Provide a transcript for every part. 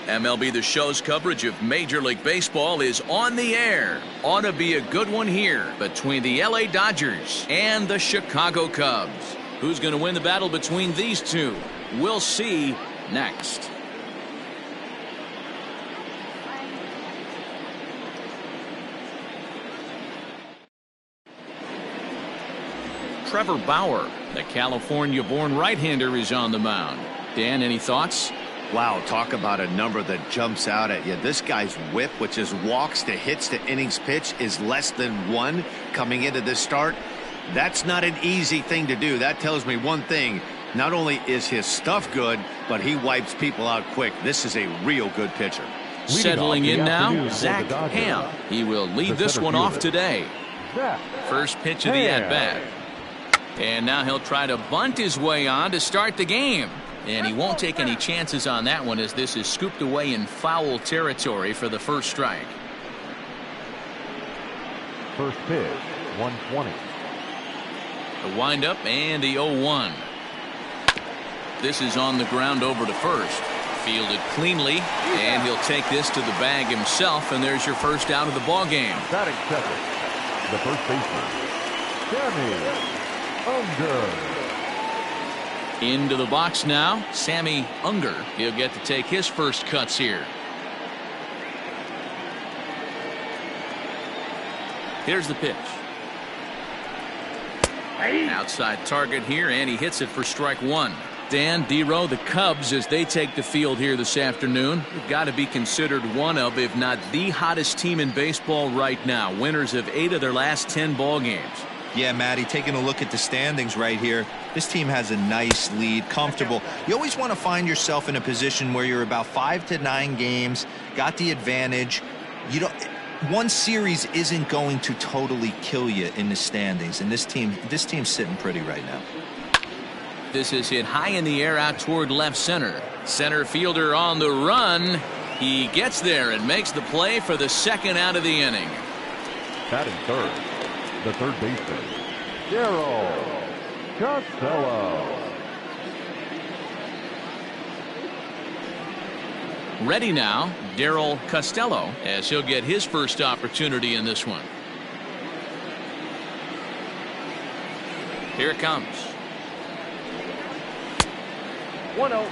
MLB The Show's coverage of Major League Baseball is on the air. Ought to be a good one here between the LA Dodgers and the Chicago Cubs. Who's going to win the battle between these two? We'll see next. Trevor Bauer, the California-born right-hander, is on the mound. Dan, any thoughts? Wow, talk about a number that jumps out at you. This guy's whip, which is walks to hits to innings pitch, is less than 1 coming into this start. That's not an easy thing to do. That tells me one thing. Not only is his stuff good, but he wipes people out quick. This is a real good pitcher. Settling in now, Zach Ham. He will lead this one off today. First pitch of the at-bat. And now he'll try to bunt his way on to start the game. And he won't take any chances on that one, as this is scooped away in foul territory for the first strike. First pitch, 120. The windup and the 0-1. This is on the ground over to first. Fielded cleanly, and he'll take this to the bag himself, and there's your first out of the ball game. Batting second, the first baseman, Sammy Unger. Into the box now, Sammy Unger. He'll get to take his first cuts here. Here's the pitch. Outside target here, and he hits it for strike 1. Dan, D-Row, the Cubs, as they take the field here this afternoon, have got to be considered one of, if not the hottest team in baseball right now. Winners of 8 of their last 10 ball games. Yeah, Matty, taking a look at the standings right here, this team has a nice lead, comfortable. You always want to find yourself in a position where you're about 5 to 9 games, got the advantage. You don't. One series isn't going to totally kill you in the standings, and this team's sitting pretty right now. This is hit high in the air out toward left center. Center fielder on the run. He gets there and makes the play for the second out of the inning. Batting third, the third baseman, Darryl Costello. Ready now, Darryl Costello, as he'll get his first opportunity in this one. Here it comes. 1-0.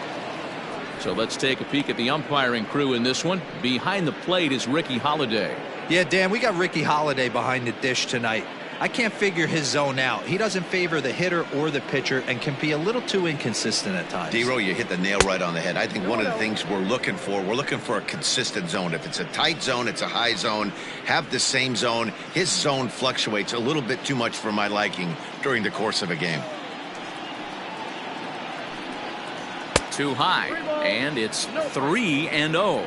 So let's take a peek at the umpiring crew in this one. Behind the plate is Ricky Holiday. Yeah, Dan, we got Ricky Holiday behind the dish tonight. I can't figure his zone out. He doesn't favor the hitter or the pitcher and can be a little too inconsistent at times. D-Row, you hit the nail right on the head. I think one of the things we're looking for a consistent zone. If it's a tight zone, it's a high zone. Have the same zone. His zone fluctuates a little bit too much for my liking during the course of a game. Too high, and it's 3-0.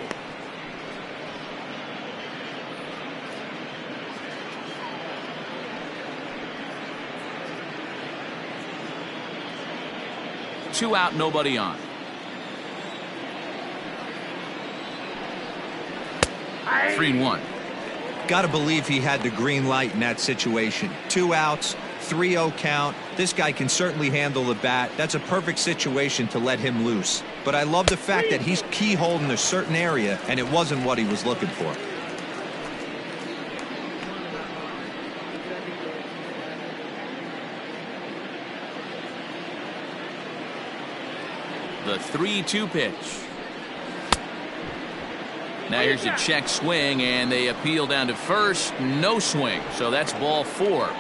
Two out, nobody on. Three and 1. Gotta believe he had the green light in that situation. 2 outs, 3-0 count. This guy can certainly handle the bat. That's a perfect situation to let him loose. But I love the fact that he's keyholed in a certain area, and it wasn't what he was looking for. The 3-2 pitch. Now here's a check swing, and they appeal down to first. No swing, so that's ball 4.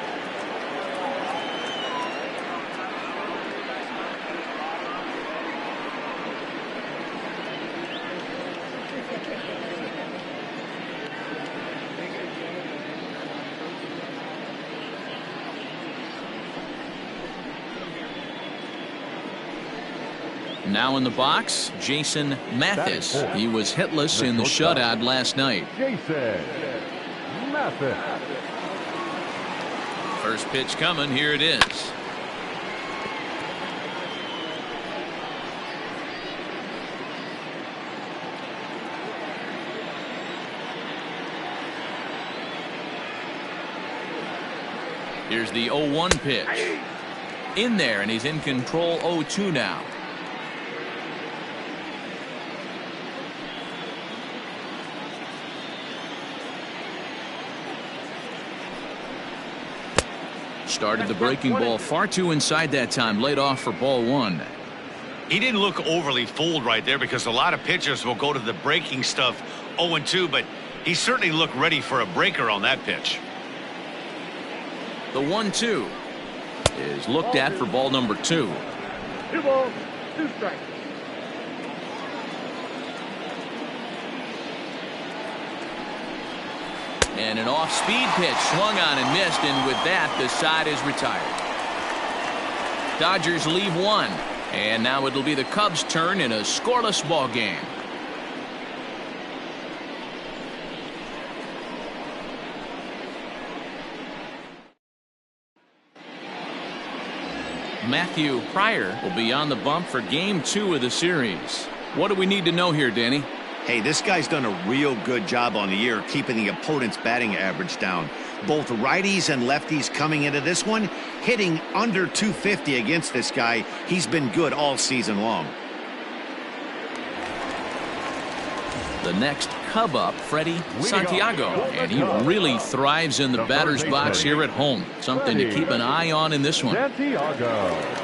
Now in the box, Jason Mathis. He was hitless in the shutout last night. Jason Mathis. First pitch coming. Here it is. Here's the 0-1 pitch. In there, and he's in control. 0-2 now. Started the breaking ball far too inside that time. Laid off for ball one. He didn't look overly fooled right there because a lot of pitchers will go to the breaking stuff 0-2, but he certainly looked ready for a breaker on that pitch. The 1-2 is looked at for ball number 2. 2 balls, 2 strikes. And an off-speed pitch swung on and missed, and with that the side is retired. Dodgers leave 1, and now it'll be the Cubs' turn in a scoreless ball game. Matthew Pryor will be on the bump for game 2 of the series. What do we need to know here, Danny? Hey, this guy's done a real good job on the year keeping the opponent's batting average down. Both righties and lefties coming into this one, hitting under 250 against this guy. He's been good all season long. The next Cub up, Freddie Santiago, and he really thrives in the batter's box here at home. Something to keep an eye on in this one. Santiago.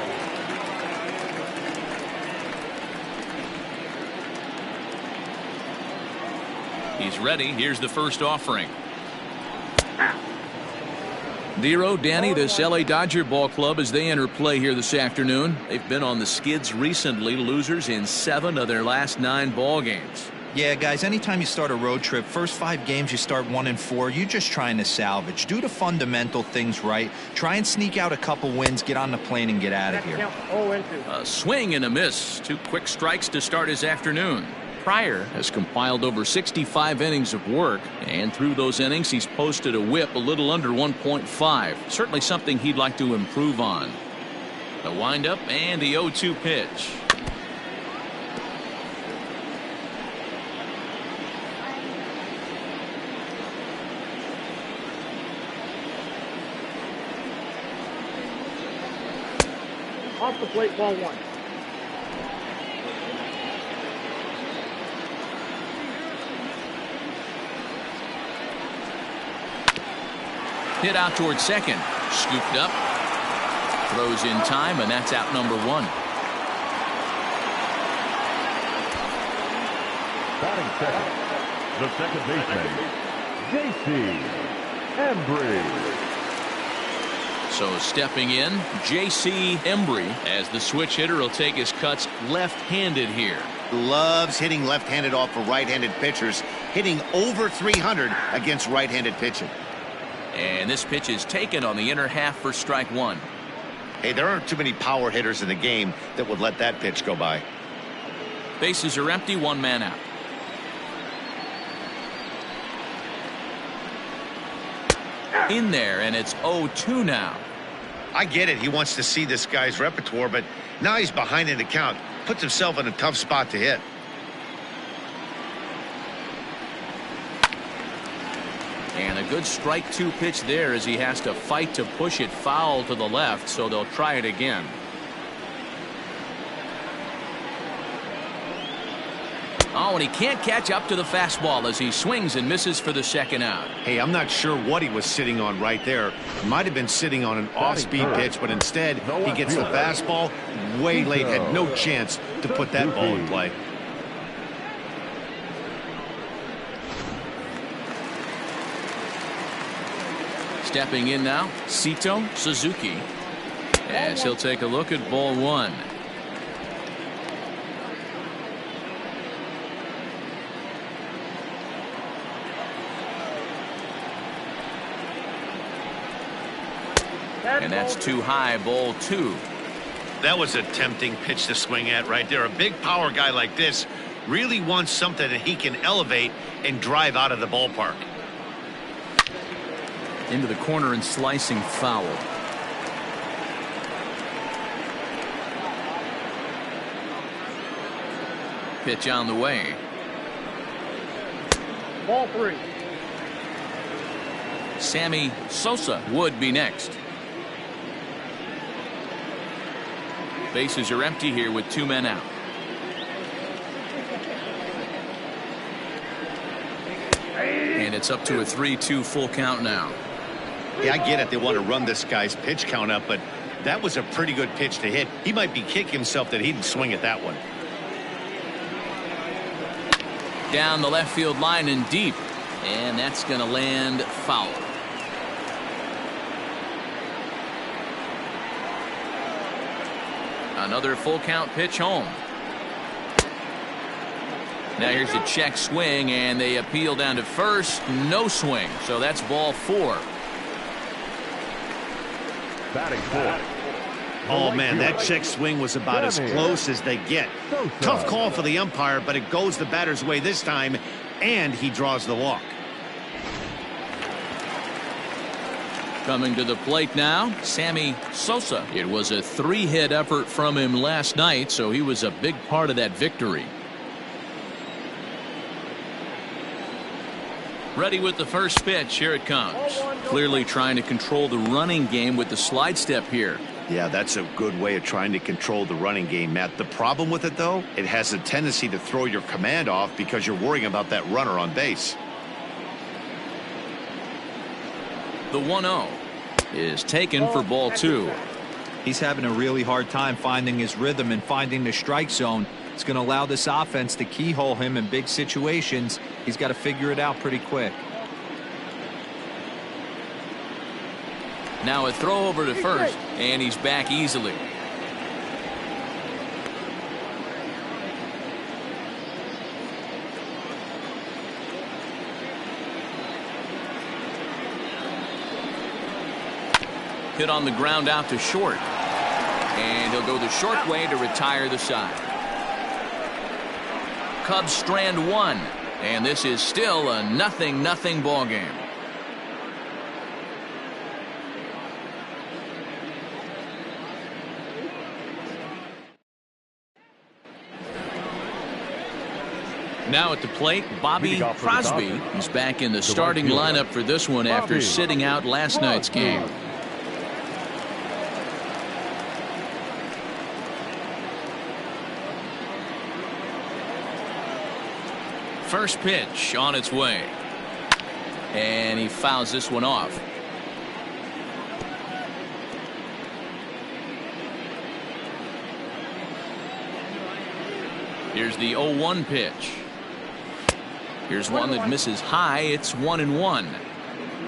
He's ready. Here's the first offering. Dero, Danny, this LA Dodger ball club as they enter play here this afternoon. They've been on the skids recently, losers in 7 of their last 9 ball games. Yeah, guys, anytime you start a road trip, first 5 games you start 1-4, you're just trying to salvage. Do the fundamental things right. Try and sneak out a couple wins, get on the plane, and get out of here. A swing and a miss. 2 quick strikes to start his afternoon. Pryor has compiled over 65 innings of work, and through those innings he's posted a whip a little under 1.5. Certainly something he'd like to improve on. The windup and the 0-2 pitch. Off the plate, ball 1. Hit out towards second. Scooped up. Throws in time, and that's out number 1. Batting second, the second baseman, J.C. Embry. So stepping in, J.C. Embry as the switch hitter will take his cuts left-handed here. Loves hitting left-handed off of right-handed pitchers, hitting over 300 against right-handed pitching. And this pitch is taken on the inner half for strike 1. Hey, there aren't too many power hitters in the game that would let that pitch go by. Bases are empty, 1 man out. In there, and it's 0-2 now. I get it. He wants to see this guy's repertoire, but now he's behind in the count. Puts himself in a tough spot to hit. And a good strike 2 pitch there as he has to fight to push it foul to the left, so they'll try it again. Oh, and he can't catch up to the fastball as he swings and misses for the second out. Hey, I'm not sure what he was sitting on right there. Might have been sitting on an off-speed pitch, but instead he gets the fastball way late, had no chance to put that ball in play. Stepping in now, Sito Suzuki, as he'll take a look at ball 1. And that's too high, ball 2. That was a tempting pitch to swing at right there. A big power guy like this really wants something that he can elevate and drive out of the ballpark. Into the corner and slicing foul. Pitch on the way. Ball 3. Sammy Sosa would be next. Bases are empty here with 2 men out. And it's up to a 3-2 full count now. Yeah, I get it. They want to run this guy's pitch count up, but that was a pretty good pitch to hit. He might be kicking himself that he didn't swing at that one. Down the left field line and deep. And that's going to land foul. Another full count pitch home. Now here's a check swing, and they appeal down to first. No swing. So that's ball 4. Batting fourth. Oh, man, that check swing was about as close as they get. Tough call for the umpire, but it goes the batter's way this time, and he draws the walk. Coming to the plate now, Sammy Sosa. It was a 3-hit effort from him last night, so he was a big part of that victory. Ready with the first pitch. Here it comes. Clearly trying to control the running game with the slide step here. Yeah, that's a good way of trying to control the running game, Matt. The problem with it, though, it has a tendency to throw your command off because you're worrying about that runner on base. The 1-0 is taken for ball 2. He's having a really hard time finding his rhythm and finding the strike zone. It's going to allow this offense to keyhole him in big situations. He's got to figure it out pretty quick. Now a throw over to first, and he's back easily. Hit on the ground out to short. And he'll go the short way to retire the side. Cubs strand 1. And this is still a 0-0 ball game. Now at the plate, Bobby Crosby is back in the starting lineup for this one after sitting out last night's game. First pitch on its way. And he fouls this one off. Here's the 0-1 pitch. Here's one that misses high. It's 1-1.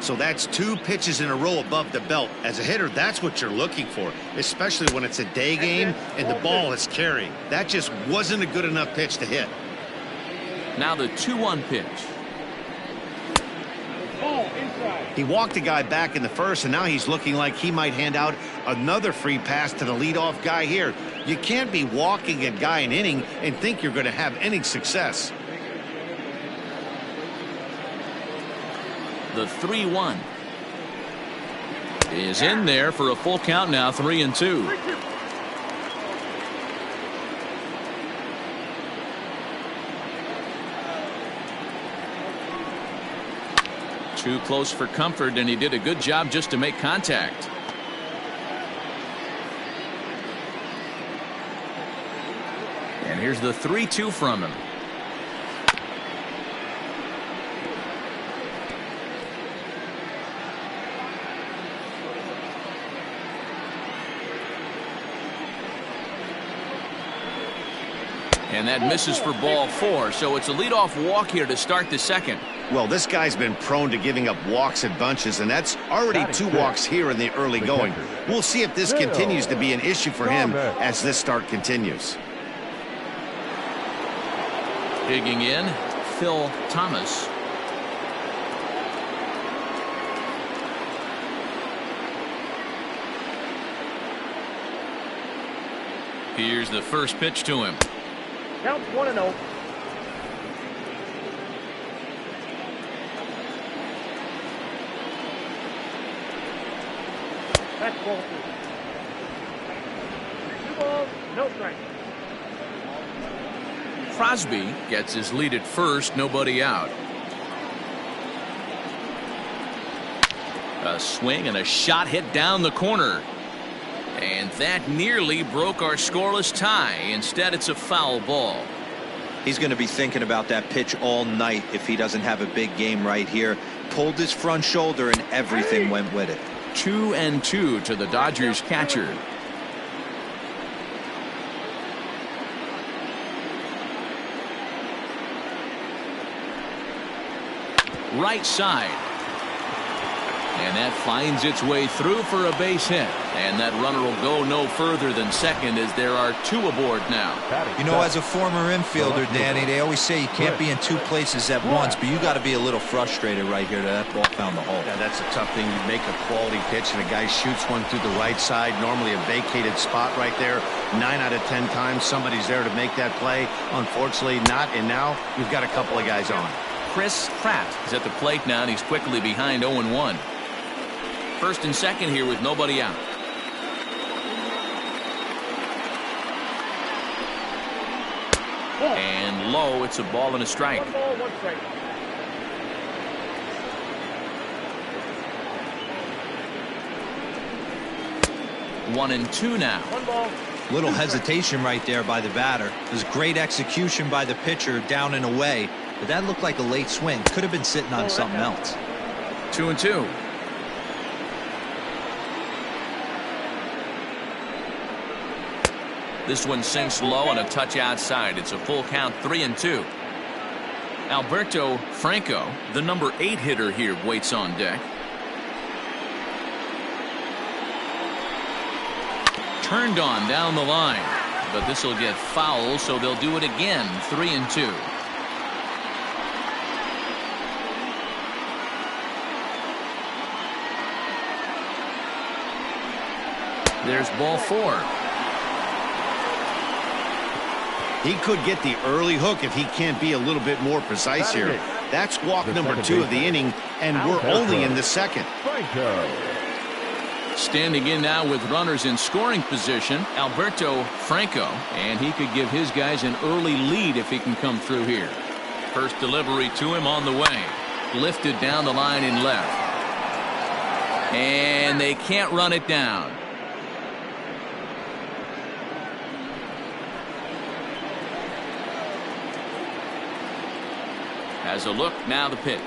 So that's 2 pitches in a row above the belt. As a hitter, that's what you're looking for, especially when it's a day game and the ball is carrying. That just wasn't a good enough pitch to hit. Now the 2-1 pitch. He walked a guy back in the first, and now he's looking like he might hand out another free pass to the leadoff guy here. You can't be walking a guy an inning and think you're going to have inning success. The 3-1 is in there for a full count now, 3-2. Too close for comfort, and he did a good job just to make contact. And here's the 3-2 from him. And that misses for ball 4, so it's a leadoff walk here to start the second. Well, this guy's been prone to giving up walks at bunches, and that's already 2 walks here in the early going. We'll see if this continues to be an issue for him as this start continues. Digging in, Phil Thomas. Here's the first pitch to him. Count 1-0. That's ball 2. 2 balls, no strikes. Crosby gets his lead at first, nobody out. A swing and a shot hit down the corner. And that nearly broke our scoreless tie. Instead, it's a foul ball. He's going to be thinking about that pitch all night if he doesn't have a big game right here. pulled his front shoulder, and everything went with it. 2-2 to the Dodgers catcher. Right side. And that finds its way through for a base hit. And that runner will go no further than second as there are 2 aboard now. You know, as a former infielder, Danny, they always say you can't be in 2 places at once, but you got to be a little frustrated right here that ball found the hole. Yeah, that's a tough thing. You make a quality pitch and a guy shoots one through the right side, normally a vacated spot right there. 9 out of 10 times somebody's there to make that play. Unfortunately not, and now you've got a couple of guys on. Chris Pratt is at the plate now, and he's quickly behind 0-1. First and second here with nobody out. And low, it's a ball and a strike. 1 ball, 1 strike. One and two now. 1 ball. Little hesitation right there by the batter. There's great execution by the pitcher down and away, but that looked like a late swing. Could have been sitting on something else. 2-2. This one sinks low and a touch outside. It's a full count, 3-2. Alberto Franco, the number 8 hitter here, waits on deck. Turned on down the line, but this will get foul, so they'll do it again. 3-2. There's ball 4. He could get the early hook if he can't be a little bit more precise here. That's walk number 2 of the inning, and we're only in the second. Standing in now with runners in scoring position, Alberto Franco, and he could give his guys an early lead if he can come through here. First delivery to him on the way. Lifted down the line in left. And they can't run it down. Has a look, now the pitch.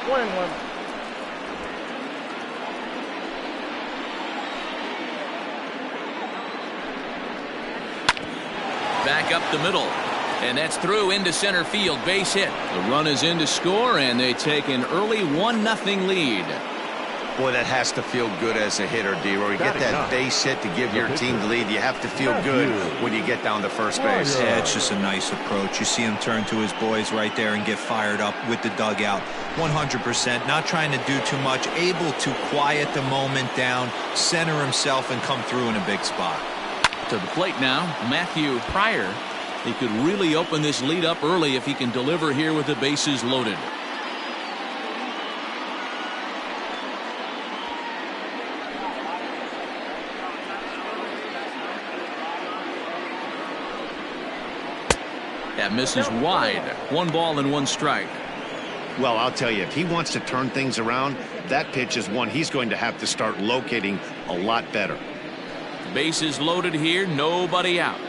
1-1. Back up the middle, and that's through into center field. Base hit. The run is in to score, and they take an early 1-0 lead. Boy, that has to feel good as a hitter, D-Roy. You get that base hit to give your team the lead. You have to feel good when you get down to first base. Yeah, it's just a nice approach. You see him turn to his boys right there and get fired up with the dugout. 100%, not trying to do too much, able to quiet the moment down, center himself, and come through in a big spot. To the plate now, Matthew Pryor. He could really open this lead up early if he can deliver here with the bases loaded. That misses wide. 1 ball and 1 strike. Well, I'll tell you, if he wants to turn things around, that pitch is one he's going to have to start locating a lot better. Bases loaded here, nobody out.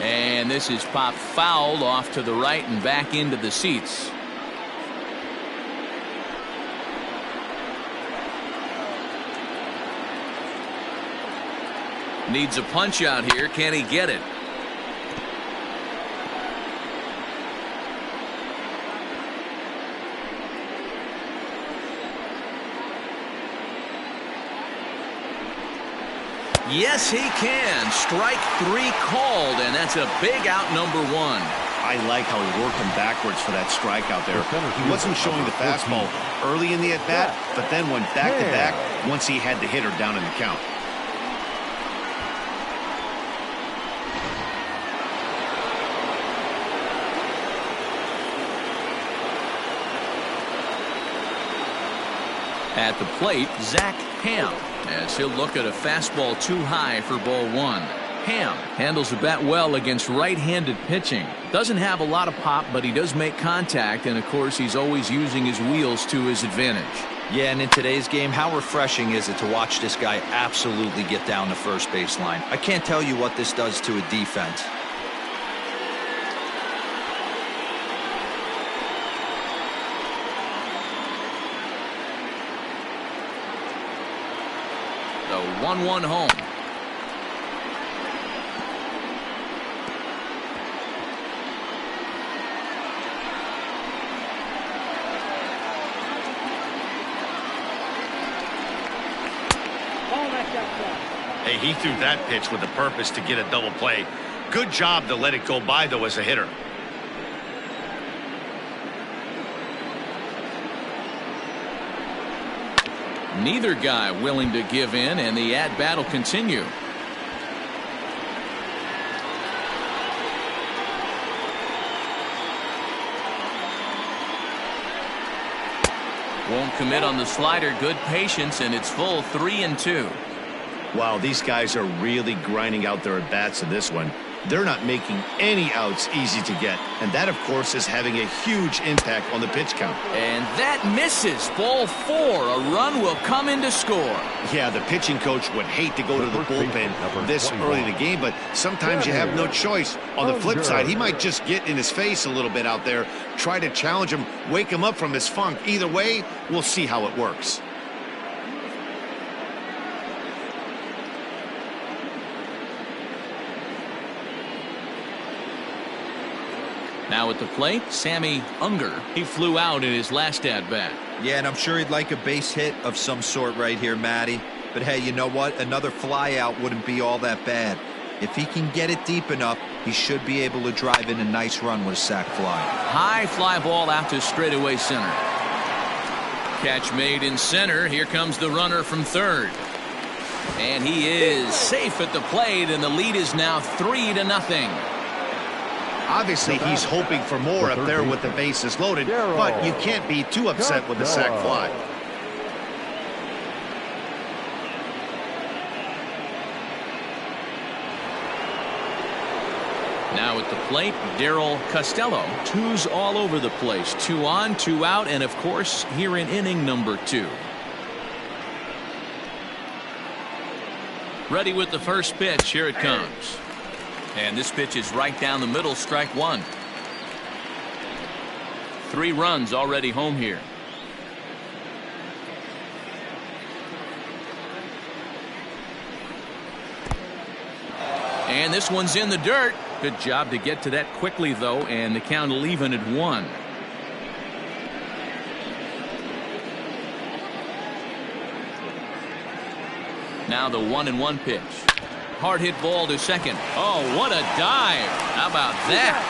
And this is popped foul off to the right and back into the seats. Needs a punch out here. Can he get it? Yes, he can. Strike 3 called, and that's a big out, number 1. I like how he worked him backwards for that strikeout there. He wasn't showing the fastball early in the at-bat, but then went back-to-back once he had the hitter down in the count. At the plate, Zach Ham, as he'll look at a fastball too high for ball 1. Ham handles the bat well against right-handed pitching. Doesn't have a lot of pop, but he does make contact, and of course he's always using his wheels to his advantage. Yeah, and in today's game, how refreshing is it to watch this guy absolutely get down the first base line? I can't tell you what this does to a defense. The 1-1 home. Hey, he threw that pitch with the purpose to get a double play. Good job to let it go by, though, as a hitter. Neither guy willing to give in, and the at-bat will continue. Won't commit on the slider. Good patience, and it's full 3-2. Wow, these guys are really grinding out their at-bats in this one. They're not making any outs easy to get. And that, of course, is having a huge impact on the pitch count. And that misses. Ball 4. A run will come in to score. Yeah, the pitching coach would hate to go to the bullpen this early in the game, but sometimes you have no choice. On the flip side, he might just get in his face a little bit out there, try to challenge him, wake him up from his funk. Either way, we'll see how it works. Now at the plate, Sammy Unger. He flew out in his last at-bat. Yeah, and I'm sure he'd like a base hit of some sort right here, Matty. But hey, you know what? Another fly out wouldn't be all that bad. If he can get it deep enough, he should be able to drive in a nice run with a sac fly. High fly ball out to straightaway center. Catch made in center. Here comes the runner from third. And he is safe at the plate, and the lead is now 3-0. Obviously, he's hoping for more up there with the bases loaded, but you can't be too upset with the sac fly. Now at the plate, Darryl Costello. Twos all over the place. 2 on, 2 out, and of course, here in inning number 2. Ready with the first pitch. Here it comes. And this pitch is right down the middle, strike 1. 3 runs already home here. And this one's in the dirt. Good job to get to that quickly, though, and the count will even at 1. Now the 1-1 pitch. Hard hit ball to second. Oh, what a dive. How about that?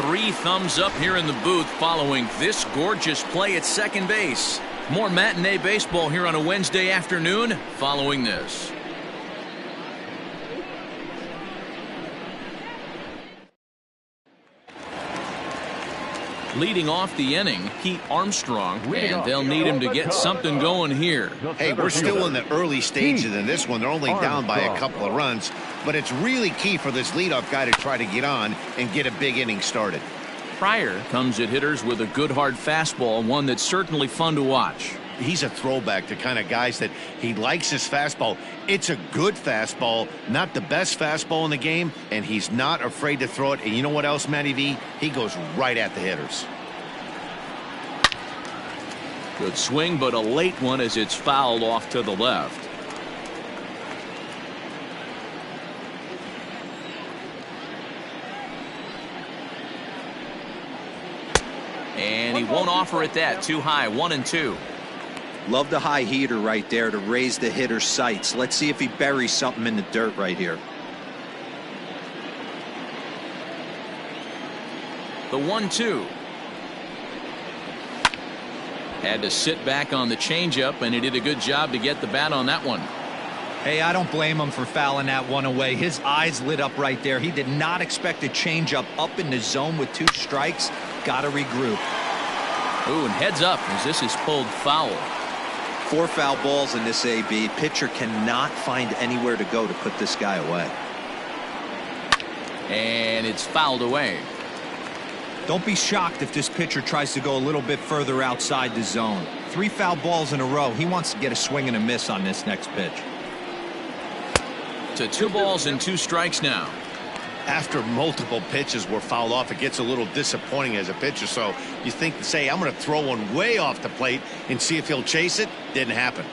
3 thumbs up here in the booth following this gorgeous play at second base. More matinee baseball here on a Wednesday afternoon following this. Leading off the inning, Pete Armstrong, and they'll need him to get something going here. Hey, we're still in the early stages in this one. They're only down by a couple of runs, but it's really key for this leadoff guy to try to get on and get a big inning started. Pryor comes at hitters with a good hard fastball, one that's certainly fun to watch. He's a throwback to kind of guys that he likes his fastball. It's a good fastball, not the best fastball in the game, and he's not afraid to throw it. And you know what else, Matty V? He goes right at the hitters. Good swing, but a late one as it's fouled off to the left. And he won't offer it that. Too high. 1-2. Love the high heater right there to raise the hitter's sights. Let's see if he buries something in the dirt right here. The 1-2. Had to sit back on the changeup, and he did a good job to get the bat on that one. Hey, I don't blame him for fouling that one away. His eyes lit up right there. He did not expect a changeup up in the zone with 2 strikes. Got to regroup. Ooh, and heads up as this is pulled foul. 4 foul balls in this AB. Pitcher cannot find anywhere to go to put this guy away. And it's fouled away. Don't be shocked if this pitcher tries to go a little bit further outside the zone. 3 foul balls in a row. He wants to get a swing and a miss on this next pitch. To 2 balls and 2 strikes now. After multiple pitches were fouled off, it gets a little disappointing as a pitcher. So you think to say, I'm going to throw one way off the plate and see if he'll chase it. Didn't happen.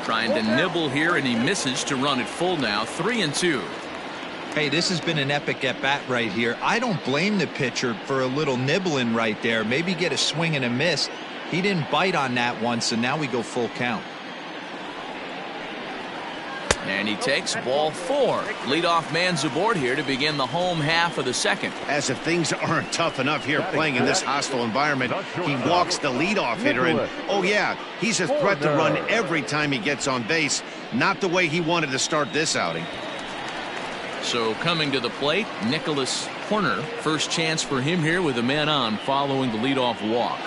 Trying to nibble here, and he misses to run it full now. 3-2. Hey, this has been an epic at-bat right here. I don't blame the pitcher for a little nibbling right there. Maybe get a swing and a miss. He didn't bite on that one, so now we go full count. And he takes ball 4. Leadoff man's aboard here to begin the home half of the second. As if things aren't tough enough here playing in this hostile environment, he walks the leadoff hitter, and oh yeah, he's a threat to run every time he gets on base. Not the way he wanted to start this outing. So coming to the plate, Nicholas Horner. First chance for him here with a man on following the leadoff walk.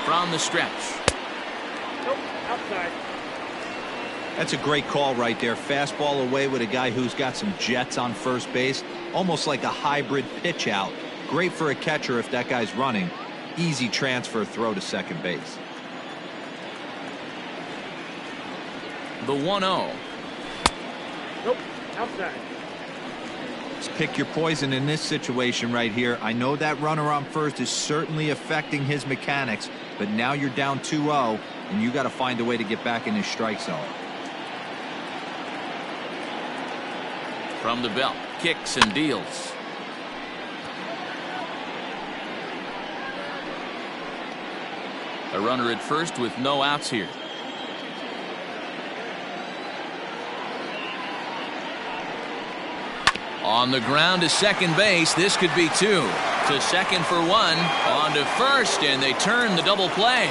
From the stretch. Nope, outside. That's a great call right there. Fastball away with a guy who's got some jets on first base. Almost like a hybrid pitch out. Great for a catcher if that guy's running. Easy transfer throw to second base. The 1-0. Nope, outside. Just pick your poison in this situation right here. I know that runner on first is certainly affecting his mechanics, but now you're down 2-0, and you got to find a way to get back in his strike zone. From the belt, kicks and deals. A runner at first with no outs here. On the ground to second base. This could be 2. To second for 1. On to first, and they turn the double play.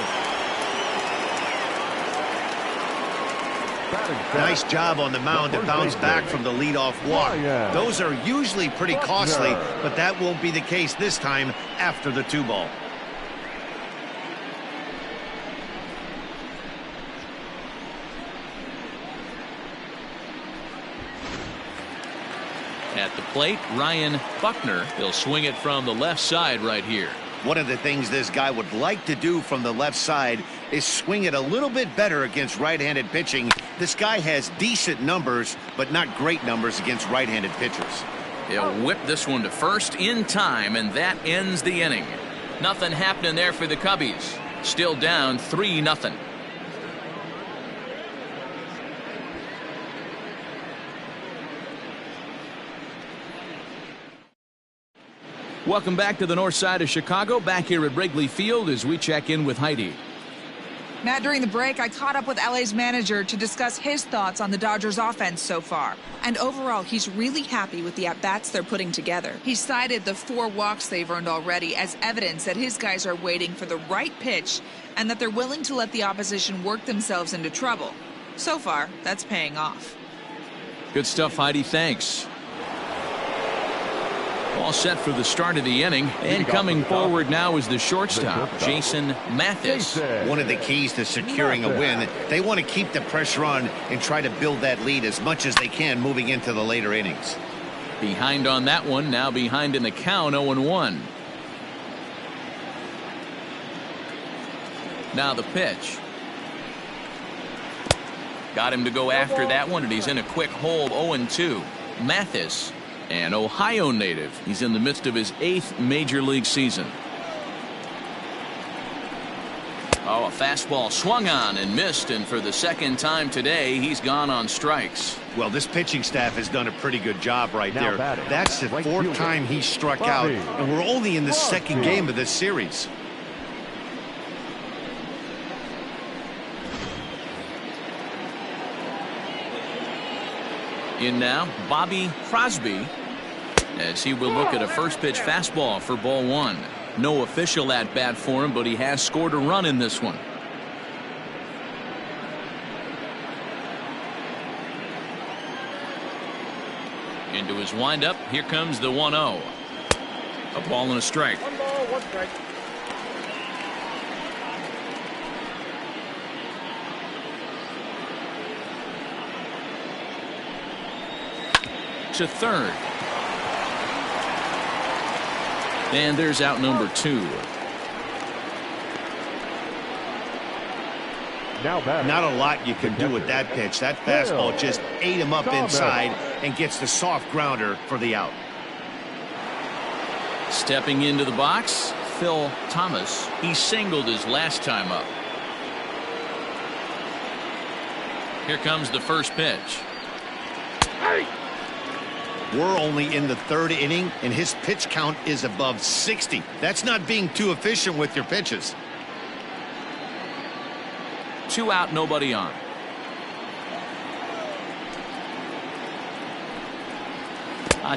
Nice job on the mound to bounce back from the leadoff walk. Those are usually pretty costly, but that won't be the case this time after the 2-ball. At the plate, Ryan Buckner. He'll swing it from the left side right here. One of the things this guy would like to do from the left side is swing it a little bit better against right-handed pitching. This guy has decent numbers, but not great numbers against right-handed pitchers. He'll whip this one to first in time, and that ends the inning. Nothing happening there for the Cubbies. Still down 3-0. Welcome back to the north side of Chicago. Back here at Wrigley Field as we check in with Heidi. Matt, during the break, I caught up with LA's manager to discuss his thoughts on the Dodgers offense so far. And overall, he's really happy with the at-bats they're putting together. He cited the 4 walks they've earned already as evidence that his guys are waiting for the right pitch and that they're willing to let the opposition work themselves into trouble. So far, that's paying off. Good stuff, Heidi. Thanks. All set for the start of the inning, and coming forward now is the shortstop, Jason Mathis. One of the keys to securing a win, they want to keep the pressure on and try to build that lead as much as they can moving into the later innings. Behind on that one, now behind in the count, 0-1. Now the pitch. Got him to go after that one, and he's in a quick hole, 0-2. Mathis, an Ohio native. He's in the midst of his 8th major league season. Oh, a fastball swung on and missed, and for the second time today, he's gone on strikes. Well, this pitching staff has done a pretty good job right there. That's the 4th time he struck out, and we're only in the 2nd game of this series. In now, Bobby Crosby, as he will look at a first pitch fastball for ball 1. No official at bat for him, but he has scored a run in this one. Into his windup, here comes the 1-0. A ball and a strike. 1 ball, 1 strike. to third. And there's out number 2. Not a lot you can do with that pitch. That fastball just ate him up inside and gets the soft grounder for the out. Stepping into the box, Phil Thomas. He singled his last time up. Here comes the first pitch. We're only in the 3rd inning, and his pitch count is above 60. That's not being too efficient with your pitches. 2 out, nobody on.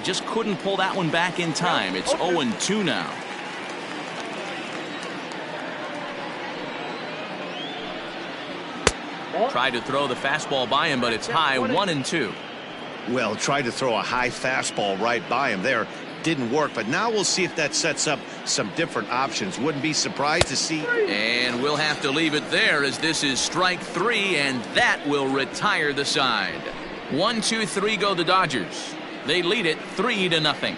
Just couldn't pull that one back in time. It's 0-2 now. Tried to throw the fastball by him, but it's high. 1-2. Well, tried to throw a high fastball right by him there. Didn't work, but now we'll see if that sets up some different options. Wouldn't be surprised to see. And we'll have to leave it there, as this is strike 3, and that will retire the side. 1, 2, 3 go the Dodgers. They lead it 3-0.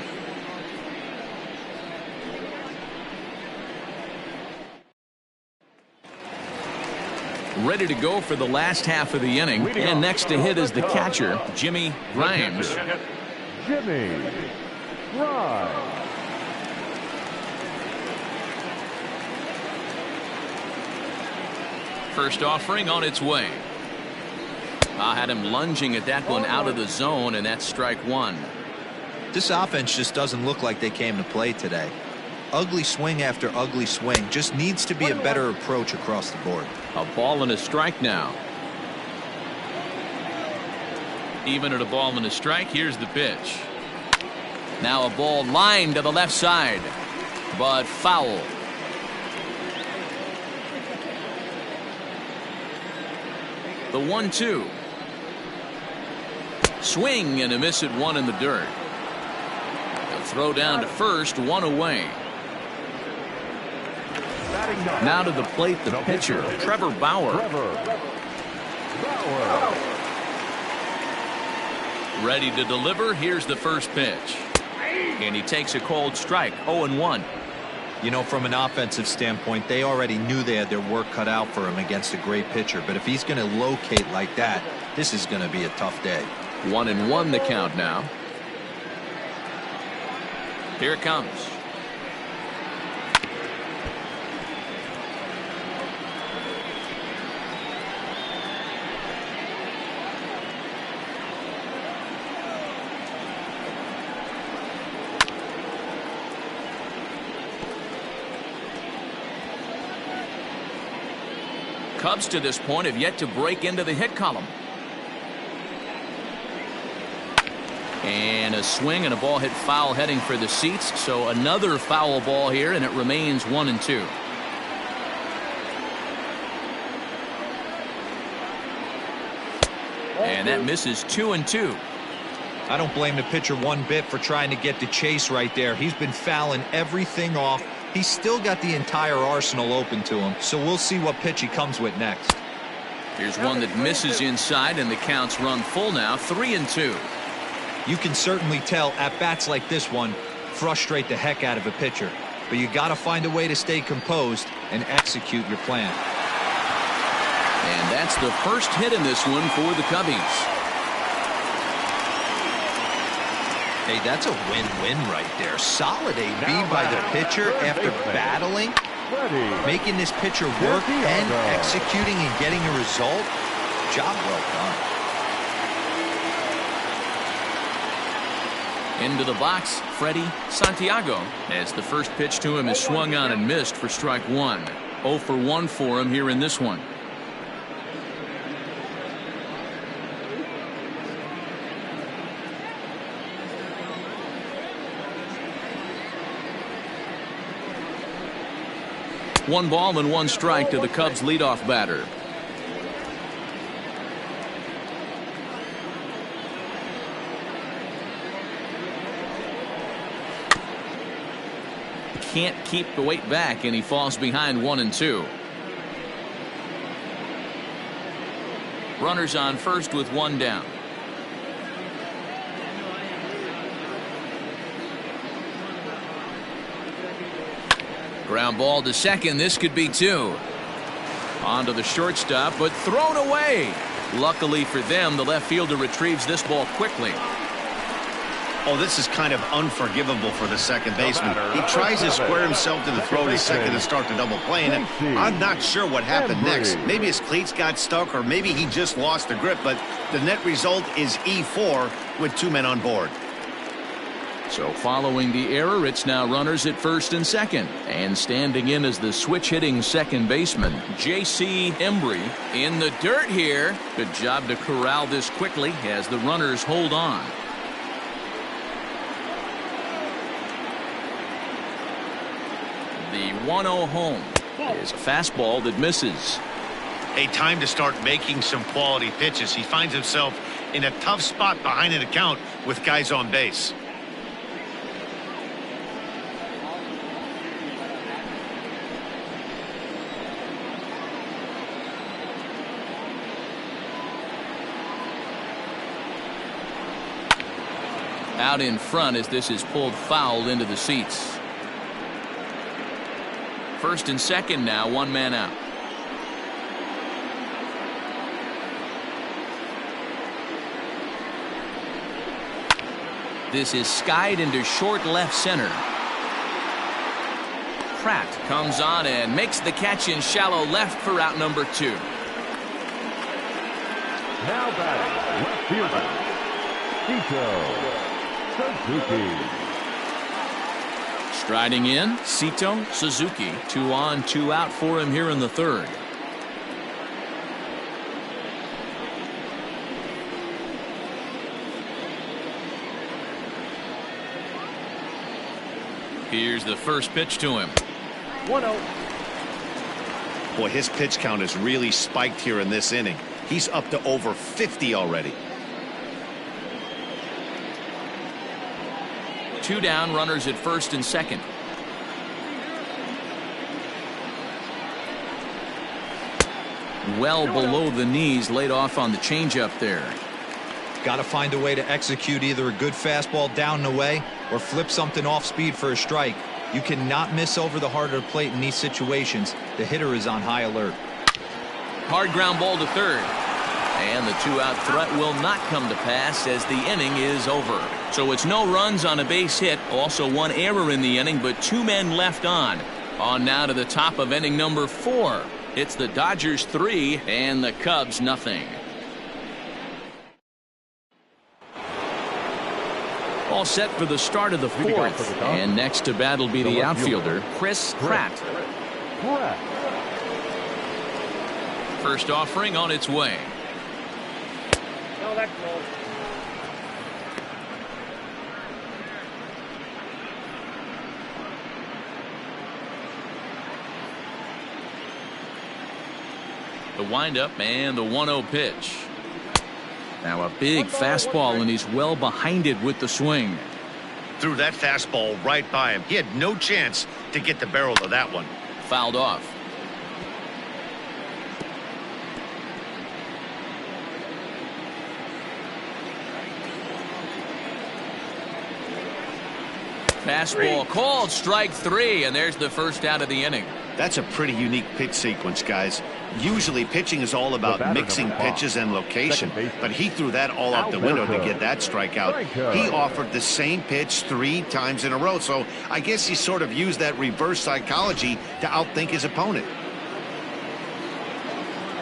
Ready to go for the last half of the inning, and next to hit is the catcher, Jimmy Grimes. Jimmy Grimes. First offering on its way. I had him lunging at that one out of the zone, and that's strike 1. This offense just doesn't look like they came to play today. Ugly swing after ugly swing. Just needs to be a better approach across the board. A ball and a strike now. Even at a ball and a strike, here's the pitch. Now a ball lined to the left side, but foul. The 1-2. Swing and a miss at 1 in the dirt. A throw down to first, 1 away. Now to the plate, the pitcher, Trevor Bauer. Ready to deliver. Here's the first pitch. And he takes a cold strike. 0-1. You know, from an offensive standpoint, they already knew they had their work cut out for him against a great pitcher. But if he's going to locate like that, this is going to be a tough day. 1-1 the count now. Here it comes. Cubs to this point have yet to break into the hit column. And a swing and a ball hit foul heading for the seats. So another foul ball here, and it remains 1-2. And that misses 2-2. I don't blame the pitcher one bit for trying to get the chase right there. He's been fouling everything off. He's still got the entire arsenal open to him, so we'll see what pitch he comes with next. Here's one that misses inside, and the count's run full now. 3-2. You can certainly tell at bats like this one frustrate the heck out of a pitcher, but you got to find a way to stay composed and execute your plan. And that's the first hit in this one for the Cubbies. Hey, that's a win-win right there. Solid AB by the pitcher after battling, making this pitcher work and executing and getting a result. Job well done. Into the box, Freddie Santiago, as the first pitch to him is swung on and missed for strike 1. 0 for 1 for him here in this one. One ball and one strike to the Cubs leadoff batter. Can't keep the weight back, and he falls behind 1-2. Runners on first with 1 down. Ground ball to second. This could be 2. On to the shortstop, but thrown away. Luckily for them, the left fielder retrieves this ball quickly. Oh, this is kind of unforgivable for the second baseman. He tries to square himself to the throw to second and start the double play, and I'm not sure what happened next. Maybe his cleats got stuck, or maybe he just lost the grip, but the net result is E4 with 2 men on board. So following the error, it's now runners at first and second. And standing in as the switch-hitting second baseman, J.C. Embry in the dirt here. Good job to corral this quickly as the runners hold on. The 1-0 home is a fastball that misses. A time to start making some quality pitches. He finds himself in a tough spot behind an account with guys on base. Out in front as this is pulled foul into the seats. First and second now, 1 man out. This is skied into short left center. Pratt comes on and makes the catch in shallow left for out number 2. Now batting, left fielder, Suzuki. Striding in, Sito Suzuki. 2 on, 2 out for him here in the third. Here's the first pitch to him. 1-0. Boy, his pitch count has really spiked here in this inning. He's up to over 50 already. 2 down, runners at first and second. Well below the knees, laid off on the changeup there. Got to find a way to execute either a good fastball down and away or flip something off speed for a strike. You cannot miss over the heart of the plate in these situations. The hitter is on high alert. Hard ground ball to third. And the 2-out threat will not come to pass as the inning is over. So it's no runs on a base hit. Also 1 error in the inning, but 2 men left on. On now to the top of inning number 4. It's the Dodgers 3 and the Cubs nothing. All set for the start of the 4th. And next to bat will be the outfielder, Chris Pratt. First offering on its way. No, that's close. The windup and the 1-0 pitch. Now a big fastball, and he's well behind it with the swing. Threw that fastball right by him. He had no chance to get the barrel of that one. Fouled off. Fastball called, strike 3, and there's the first out of the inning. That's a pretty unique pitch sequence, guys. Usually pitching is all about mixing pitches and location, but he threw that all out the window to get that strikeout. He offered the same pitch 3 times in a row, so I guess he sort of used that reverse psychology to outthink his opponent.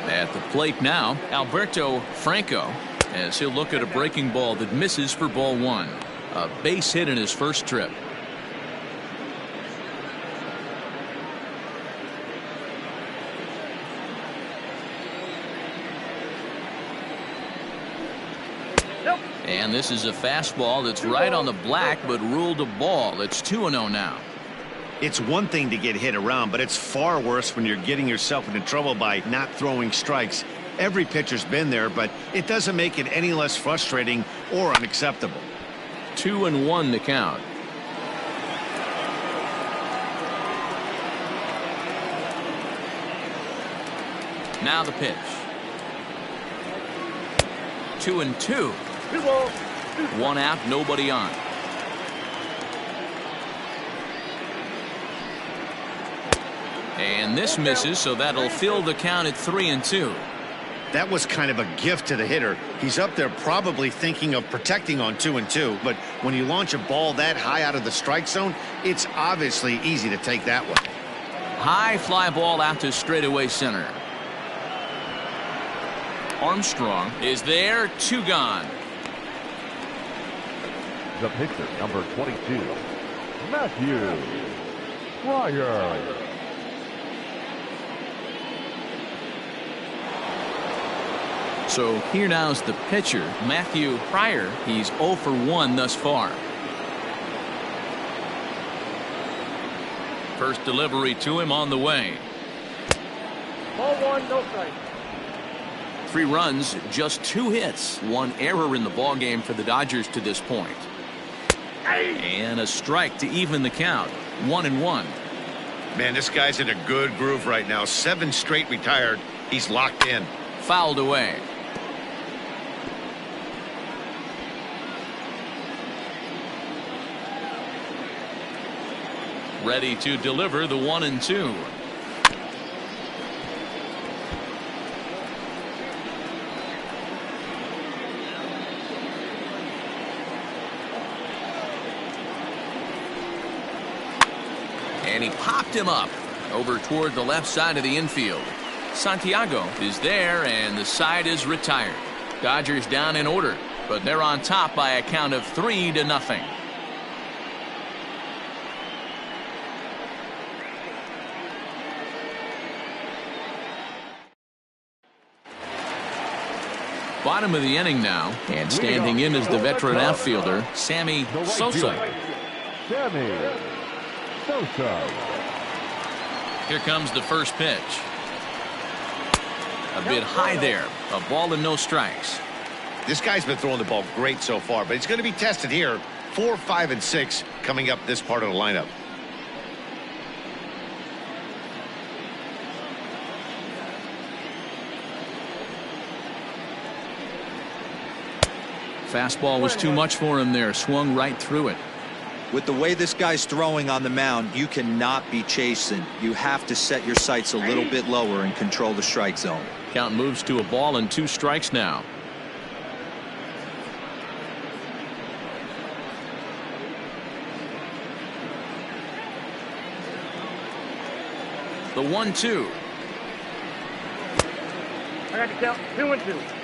At the plate now, Alberto Franco, as he'll look at a breaking ball that misses for ball 1. A base hit in his first trip. And this is a fastball that's right on the black, but ruled a ball. It's 2-0 now. It's one thing to get hit around, but it's far worse when you're getting yourself into trouble by not throwing strikes. Every pitcher's been there, but it doesn't make it any less frustrating or unacceptable. 2-1 to count. Now the pitch. 2-2. 1 out, nobody on. And this misses, so that'll fill the count at 3-2. That was kind of a gift to the hitter. He's up there probably thinking of protecting on 2-2, but when you launch a ball that high out of the strike zone, it's obviously easy to take that one. High fly ball out to straightaway center. Armstrong is there, 2 gone. The pitcher, number 22, Matthew Pryor. So here now's the pitcher, Matthew Pryor. He's 0 for 1 thus far. First delivery to him on the way. Ball 1, no strike. 3 runs, just 2 hits, 1 error in the ballgame for the Dodgers to this point. And a strike to even the count. 1-1. Man, this guy's in a good groove right now. 7 straight retired. He's locked in. Fouled away. Ready to deliver the 1-2. And he popped him up over toward the left side of the infield. Santiago is there, and the side is retired. Dodgers down in order, but they're on top by a count of 3-0. Bottom of the inning now, and standing in is the veteran outfielder, Sammy Sosa. Sammy Sosa. Here comes the first pitch. A bit high there. A ball and no strikes. This guy's been throwing the ball great so far, but he's going to be tested here. 4, 5, and 6 coming up this part of the lineup. Fastball was too much for him there. Swung right through it. With the way this guy's throwing on the mound, you cannot be chasing. You have to set your sights a little bit lower and control the strike zone. Count moves to a ball and 2 strikes now. The 1-2. I got to count 2-2.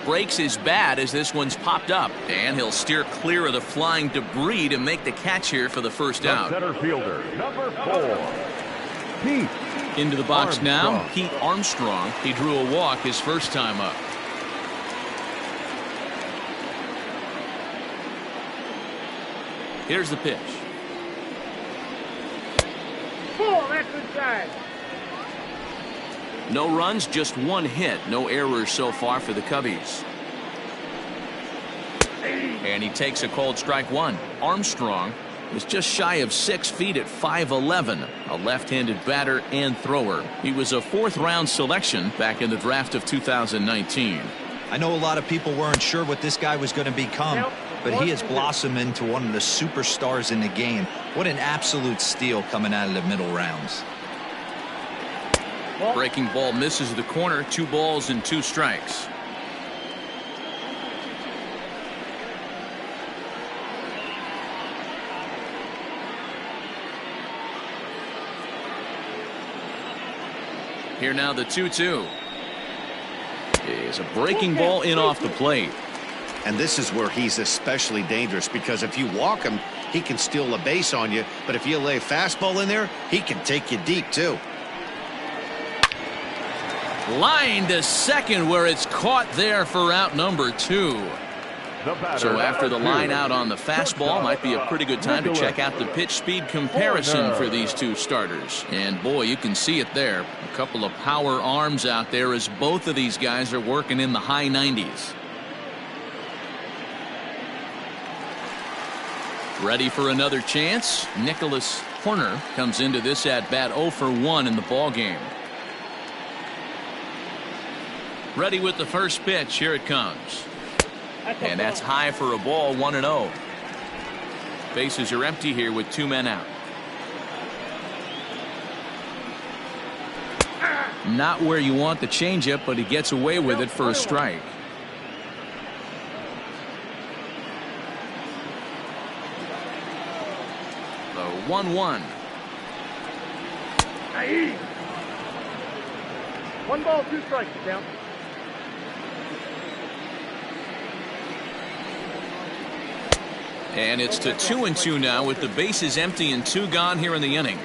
Breaks his bat as this one's popped up, and he'll steer clear of the flying debris to make the catch here for the first out. Center fielder, number 4, Pete Into the box Armstrong. now, Pete Armstrong. He drew a walk his first time up. Here's the pitch. Ball, that's inside. No runs, just 1 hit. No errors so far for the Cubbies. And he takes a called strike 1. Armstrong is just shy of 6 feet at 5'11", a left-handed batter and thrower. He was a 4th-round selection back in the draft of 2019. I know a lot of people weren't sure what this guy was going to become, but he has blossomed into one of the superstars in the game. What an absolute steal coming out of the middle rounds. Breaking ball misses the corner. 2 balls and 2 strikes. Here now the 2-2 is a breaking ball in off the plate. And this is where he's especially dangerous, because if you walk him, he can steal a base on you. But if you lay a fastball in there, he can take you deep too. Line to second, where it's caught there for out number 2. So after the line out on the fastball, might be a pretty good time to check out the pitch speed comparison for these 2 starters. And boy, you can see it there. A couple of power arms out there as both of these guys are working in the high 90s. Ready for another chance? Nicholas Horner comes into this at bat 0 for 1 in the ball game. Ready with the first pitch. Here it comes. And that's high for a ball, 1-0. Bases are empty here with 2 men out. Not where you want the changeup, but he gets away with it for a strike. The 1-1. 1 ball, 2 strikes, down. And it's to 2-2 now with the bases empty and 2 gone here in the inning.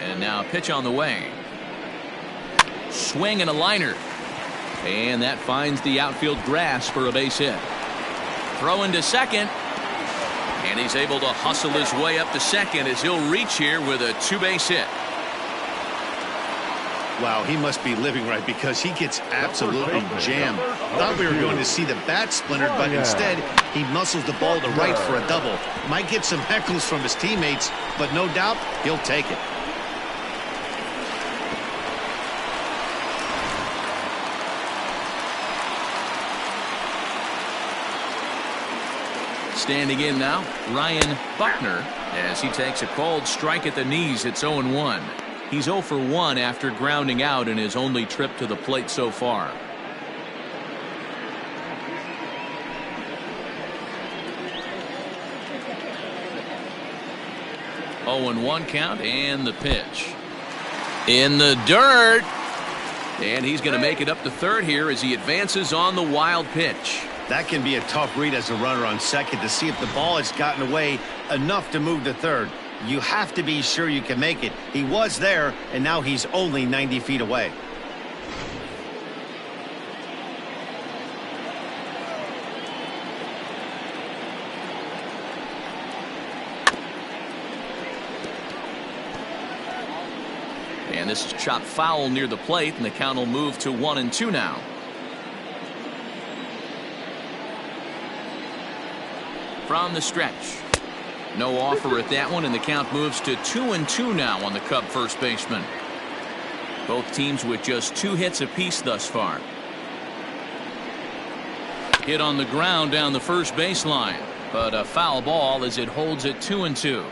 And now a pitch on the way. Swing and a liner. And that finds the outfield grass for a base hit. Throw into second. And he's able to hustle his way up to second as he'll reach here with a 2-base hit. Wow, he must be living right because he gets absolutely jammed. Thought we were going to see the bat splintered, but instead he muscles the ball to right for a double. Might get some heckles from his teammates, but no doubt he'll take it. Standing in now, Ryan Buckner, as he takes a called strike at the knees. It's 0-1. He's 0 for 1 after grounding out in his only trip to the plate so far. Oh, 0-1 count, and the pitch. In the dirt. And he's going to make it up to third here as he advances on the wild pitch. That can be a tough read as a runner on second to see if the ball has gotten away enough to move to third. You have to be sure you can make it. He was there, and now he's only 90 feet away. And this is chopped foul near the plate, and the count will move to 1-2 now. From the stretch. No offer at that one, and the count moves to 2-2 now on the Cub first baseman. Both teams with just 2 hits apiece thus far. Hit on the ground down the first baseline, but a foul ball as it holds at 2-2.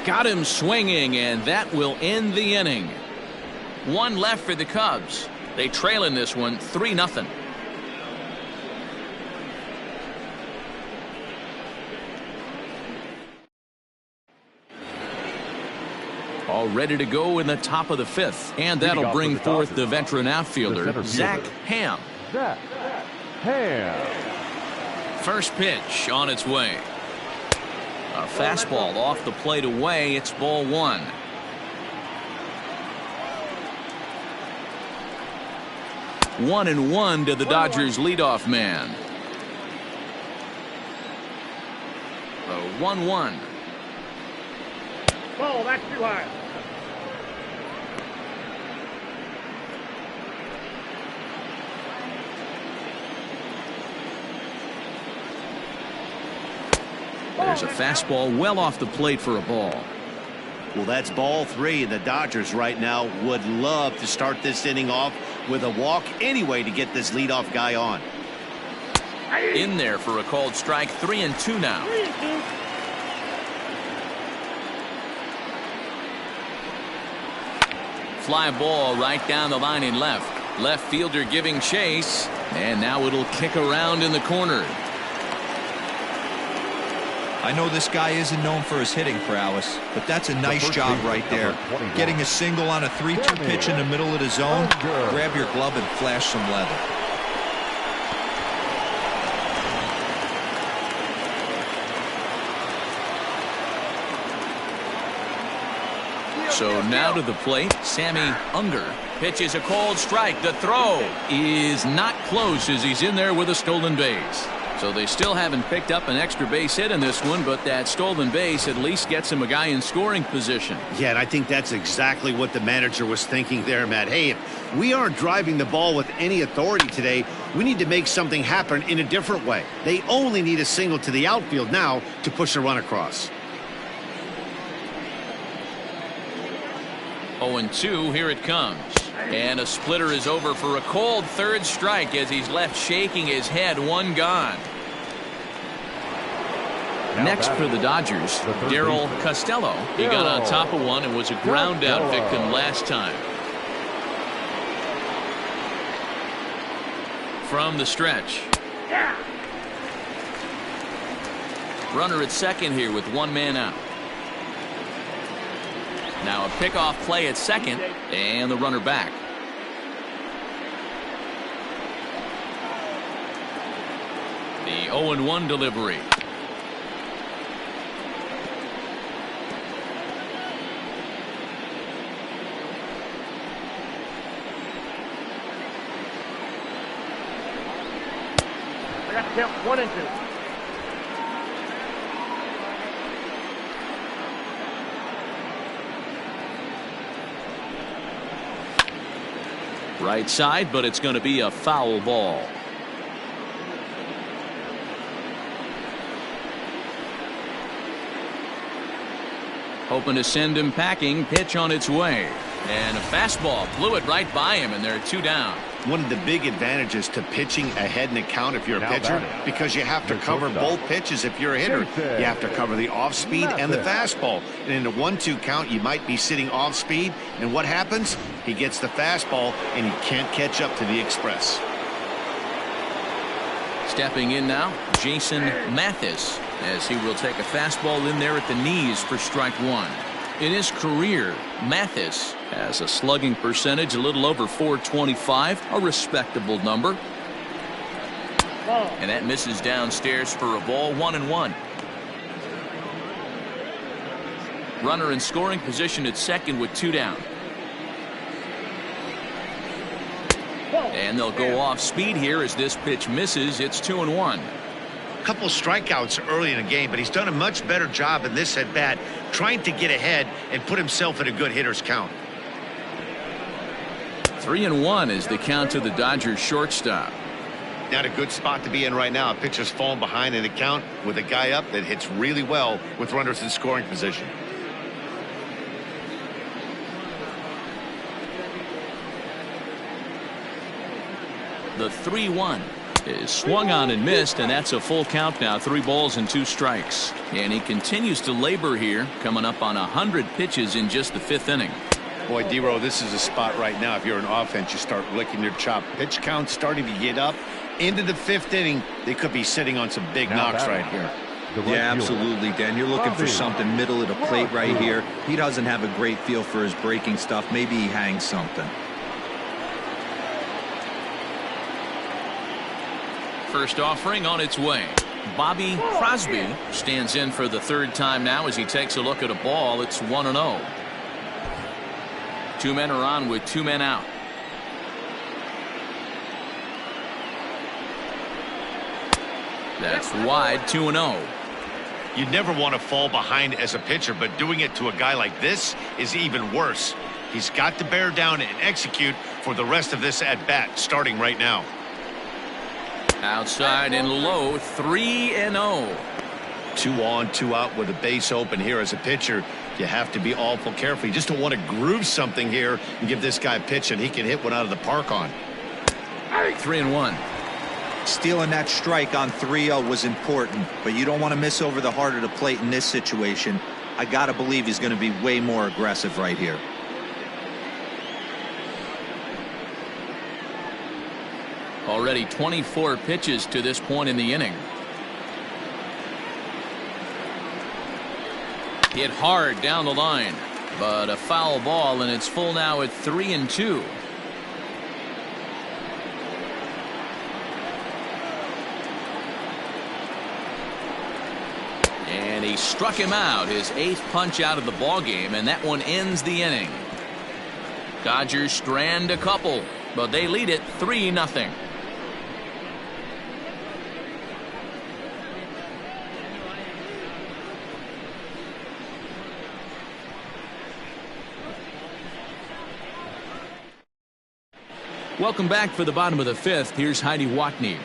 Got him swinging, and that will end the inning. 1 left for the Cubs. They trail in this one 3-0. All ready to go in the top of the 5th, and that'll bring forth the veteran outfielder Zach Ham. First pitch on its way. A fastball off the plate away. It's ball 1. 1-1 to the Dodgers leadoff man. The 1-1. Ball, that's too high. There's a fastball well off the plate for a ball. Well, that's ball 3. The Dodgers right now would love to start this inning off with a walk anyway to get this leadoff guy on. In there for a called strike. 3-2 now. 3-2. Fly ball right down the line in left. Left fielder giving chase, and now it'll kick around in the corner. I know this guy isn't known for his hitting prowess, but that's a nice job right there. Getting a single on a 3-2 pitch in the middle of the zone. Grab your glove and flash some leather. So now to the plate, Sammy Unger pitches a called strike. The throw is not close as he's in there with a stolen base. So they still haven't picked up an extra base hit in this one, but that stolen base at least gets him a guy in scoring position. Yeah, and I think that's exactly what the manager was thinking there, Matt. Hey, if we aren't driving the ball with any authority today, we need to make something happen in a different way. They only need a single to the outfield now to push a run across. 0-2, here it comes. And a splitter is over for a cold third strike as he's left shaking his head. One gone. Next for the Dodgers, Darryl Costello. He got on top of one and was a ground out victim last time. From the stretch. Runner at second here with one man out. Now a pickoff play at second, and the runner back. The 0-1 delivery. I got to count 1 and 2. Right side, but it's going to be a foul ball. Hoping to send him packing. Pitch on its way. And a fastball blew it right by him, and they're 2 down. One of the big advantages to pitching ahead in the count if you're a pitcher, because you have to cover both pitches if you're a hitter. You have to cover the off speed and the fastball. And in a 1-2 count, you might be sitting off speed. And what happens? He gets the fastball, and he can't catch up to the express. Stepping in now, Jason Mathis, as he will take a fastball in there at the knees for strike 1. In his career, Mathis has a slugging percentage a little over .425, a respectable number. And that misses downstairs for a ball. 1-1. Runner in scoring position at second with 2 down. And they'll go off speed here as this pitch misses. It's 2-1. Couple strikeouts early in the game, but he's done a much better job in this at bat trying to get ahead and put himself in a good hitter's count. 3-1 is the count to the Dodgers shortstop. Not a good spot to be in right now. A pitcher's falling behind in the count with a guy up that hits really well with runners in scoring position. The 3-1 is swung on and missed, and that's a full count now. 3 balls and 2 strikes. And he continues to labor here, coming up on 100 pitches in just the 5th inning. Boy, D-Row, this is a spot right now. If you're an offense, you start licking your chop. Pitch count starting to get up into the 5th inning. They could be sitting on some big knocks right here. Yeah, absolutely, Dan. You're looking for something middle of the plate right here. He doesn't have a great feel for his breaking stuff. Maybe he hangs something. First offering on its way. Bobby Crosby stands in for the 3rd time now as he takes a look at a ball. It's 1-0. 2 men are on with 2 men out. That's wide. 2-0. You never want to fall behind as a pitcher, but doing it to a guy like this is even worse. He's got to bear down and execute for the rest of this at bat starting right now. Outside and low. 3-0. 2 on, 2 out with a base open here as a pitcher. You have to be awful careful. You just don't want to groove something here and give this guy a pitch and he can hit one out of the park on. 3-1. Stealing that strike on 3-0 was important, but you don't want to miss over the heart of the plate in this situation. I got to believe he's going to be way more aggressive right here. Already 24 pitches to this point in the inning. Hit hard down the line, but a foul ball, and it's full now at 3-2. And he struck him out, his 8th punch out of the ball game, and that one ends the inning. Dodgers strand a couple, but they lead it 3-0. Welcome back for the bottom of the fifth. Here's Heidi Watney.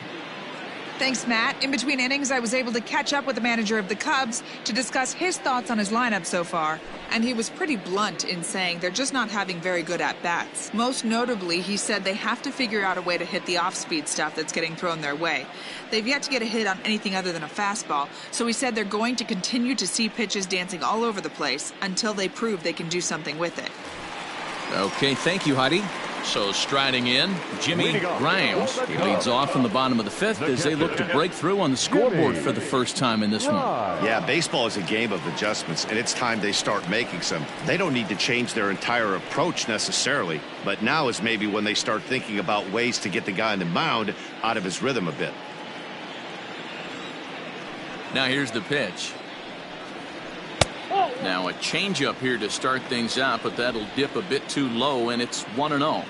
Thanks, Matt. In between innings, I was able to catch up with the manager of the Cubs to discuss his thoughts on his lineup so far. And he was pretty blunt in saying they're just not having very good at-bats. Most notably, he said they have to figure out a way to hit the off-speed stuff that's getting thrown their way. They've yet to get a hit on anything other than a fastball, so he said they're going to continue to see pitches dancing all over the place until they prove they can do something with it. Okay, thank you, Heidi. So striding in, Jimmy Grimes. He leads off in the bottom of the fifth as they look to break through on the scoreboard for the first time in this one. Yeah, baseball is a game of adjustments, and it's time they start making some. They don't need to change their entire approach necessarily, but now is maybe when they start thinking about ways to get the guy on the mound out of his rhythm a bit. Now here's the pitch. Now a changeup here to start things out, but that'll dip a bit too low, and it's 1-0.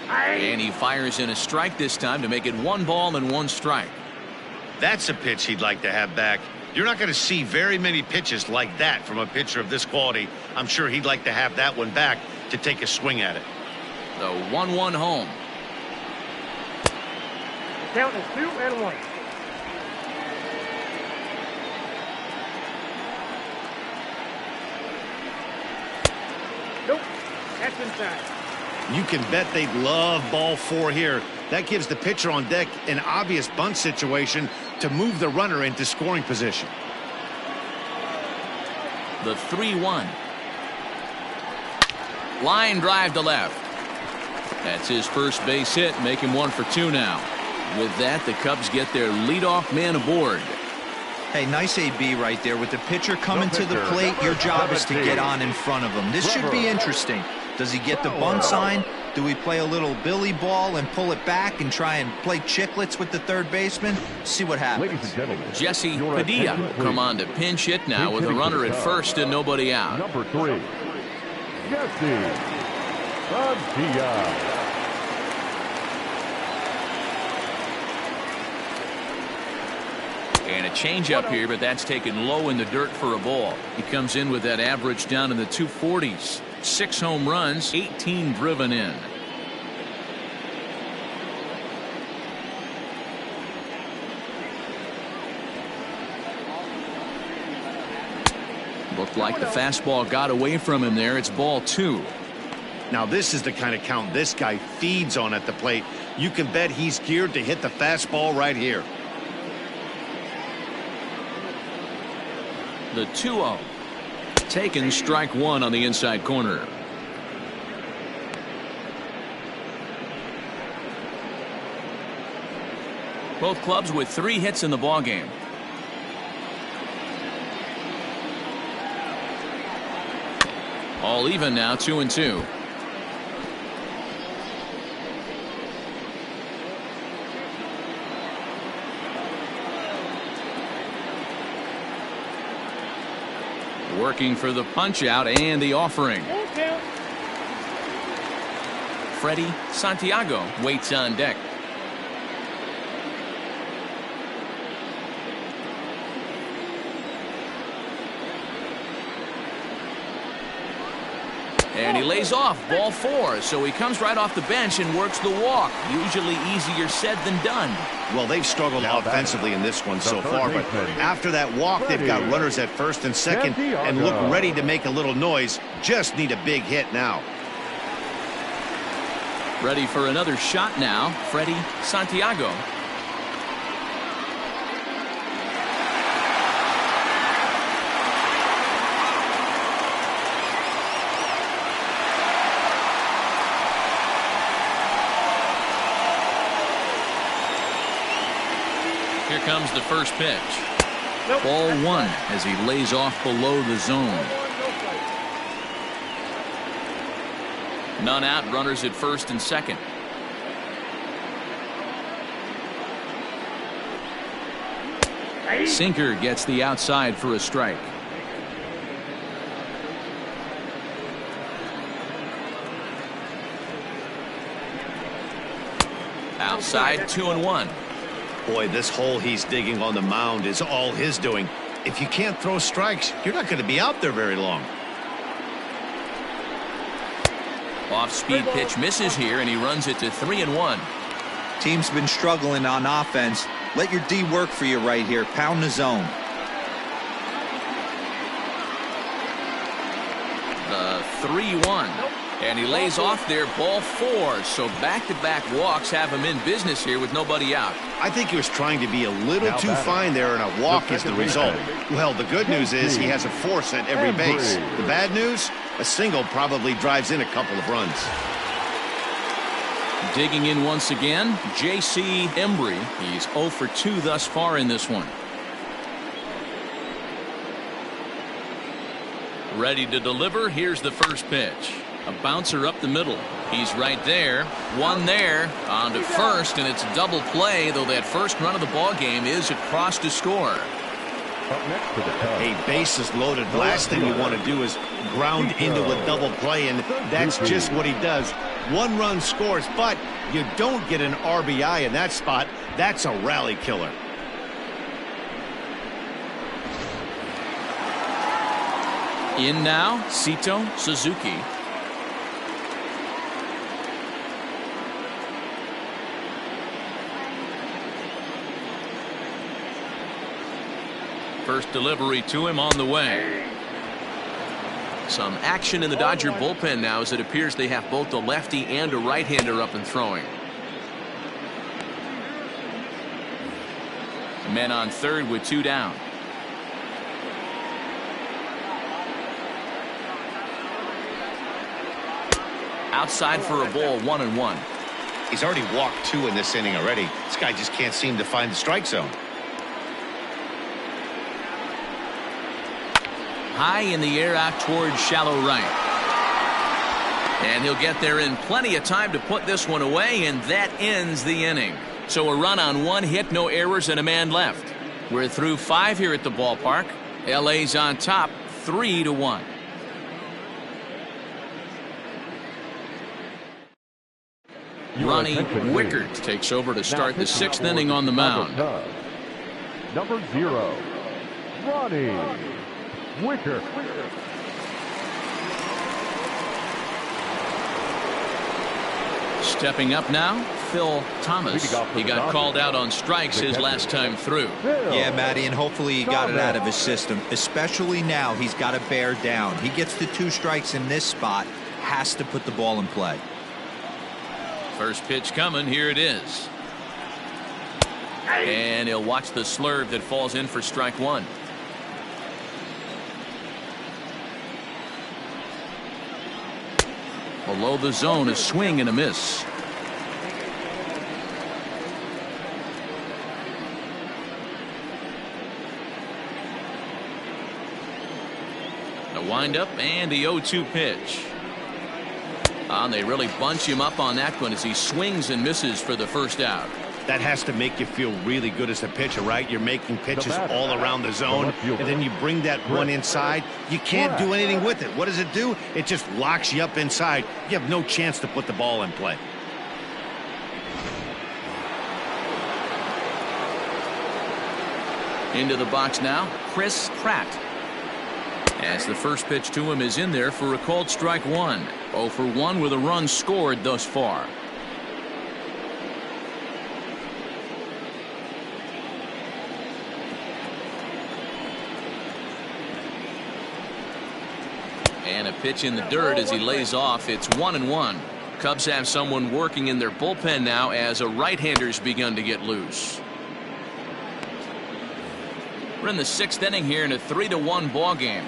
And he fires in a strike this time to make it 1 ball and 1 strike. That's a pitch he'd like to have back. You're not going to see very many pitches like that from a pitcher of this quality. I'm sure he'd like to have that one back to take a swing at it. The 1-1 home. Count is 2-1. Nope, that's inside. You can bet they'd love ball 4 here. That gives the pitcher on deck an obvious bunt situation to move the runner into scoring position. The 3-1. Line drive to left. That's his first base hit, make him 1 for 2 now. With that, the Cubs get their leadoff man aboard. Hey, nice AB right there. With the pitcher coming to the plate, your job is to get on in front of him. This should be interesting. Does he get the bunt sign? Do we play a little billy ball and pull it back and try and play chicklets with the third baseman? See what happens. Ladies and gentlemen, Jesse Padilla come on to pinch hit now with a runner at first and nobody out. Number 3, Jesse Padilla. And a changeup here, but that's taken low in the dirt for a ball. He comes in with that average down in the 240s. 6 home runs, 18 driven in. Looked like the fastball got away from him there. It's ball 2. Now this is the kind of count this guy feeds on at the plate. You can bet he's geared to hit the fastball right here. The 2-0. Taken strike 1 on the inside corner. Both clubs with 3 hits in the ballgame. All even now, 2-2. Working for the punch out and the offering. Freddie Santiago waits on deck. And he lays off, ball 4, so he comes right off the bench and works the walk. Usually easier said than done. Well, they've struggled offensively in this one so far, but after that walk, they've got runners at first and second and look ready to make a little noise. Just need a big hit now. Ready for another shot now, Freddie Santiago. Here comes the first pitch. Ball 1 as he lays off below the zone. None out, runners at first and second. Sinker gets the outside for a strike. Outside, 2-1. Boy, this hole he's digging on the mound is all his doing. If you can't throw strikes, you're not going to be out there very long. Off-speed pitch misses here, and he runs it to 3-1. Team's been struggling on offense. Let your D work for you right here. Pound the zone. The 3-1. And he lays off there, ball 4. So back-to-back walks have him in business here with nobody out. I think he was trying to be a little too fine there, and a walk is the result. Well, the good news is he has a force at every base. The bad news, a single probably drives in a couple of runs. Digging in once again, J.C. Embry. He's 0 for 2 thus far in this one. Ready to deliver. Here's the first pitch. A bouncer up the middle. He's right there. One there. On to first, and it's a double play, though that first run of the ball game is across to score. A base is loaded. Last thing you want to do is ground into a double play, and that's just what he does. 1 run scores, but you don't get an RBI in that spot. That's a rally killer. In now, Sito Suzuki. First delivery to him on the way. Some action in the Dodger bullpen now, as it appears they have both a lefty and a right-hander up and throwing. Men on third with 2 down. Outside for a ball, 1-1. He's already walked 2 in this inning already. This guy just can't seem to find the strike zone. High in the air out towards shallow right. And he'll get there in plenty of time to put this one away, and that ends the inning. So a run on 1 hit, no errors, and a man left. We're through 5 here at the ballpark. LA's on top, 3-1. Ronnie Wickert takes over to start the 6th inning on the mound. Number 0, Ronnie Wickert. Stepping up now, Phil Thomas. He got called out on strikes his last time through. Yeah, Matty, and hopefully he got it out of his system. Especially now, he's got to bear down. He gets the 2 strikes in this spot, has to put the ball in play. First pitch coming, here it is. And he'll watch the slurve that falls in for strike 1. Below the zone, a swing and a miss. A windup and the 0-2 pitch. And they really bunch him up on that one as he swings and misses for the first out. That has to make you feel really good as a pitcher, right? You're making pitches all around the zone, and then you bring that one inside. You can't do anything with it. What does it do? It just locks you up inside. You have no chance to put the ball in play. Into the box now, Chris Pratt. As the first pitch to him is in there for a called strike 1. 0 for 1 with a run scored thus far. And a pitch in the dirt as he lays off. It's 1-1. Cubs have someone working in their bullpen now as a right-hander's begun to get loose. We're in the 6th inning here in a 3-1 ball game.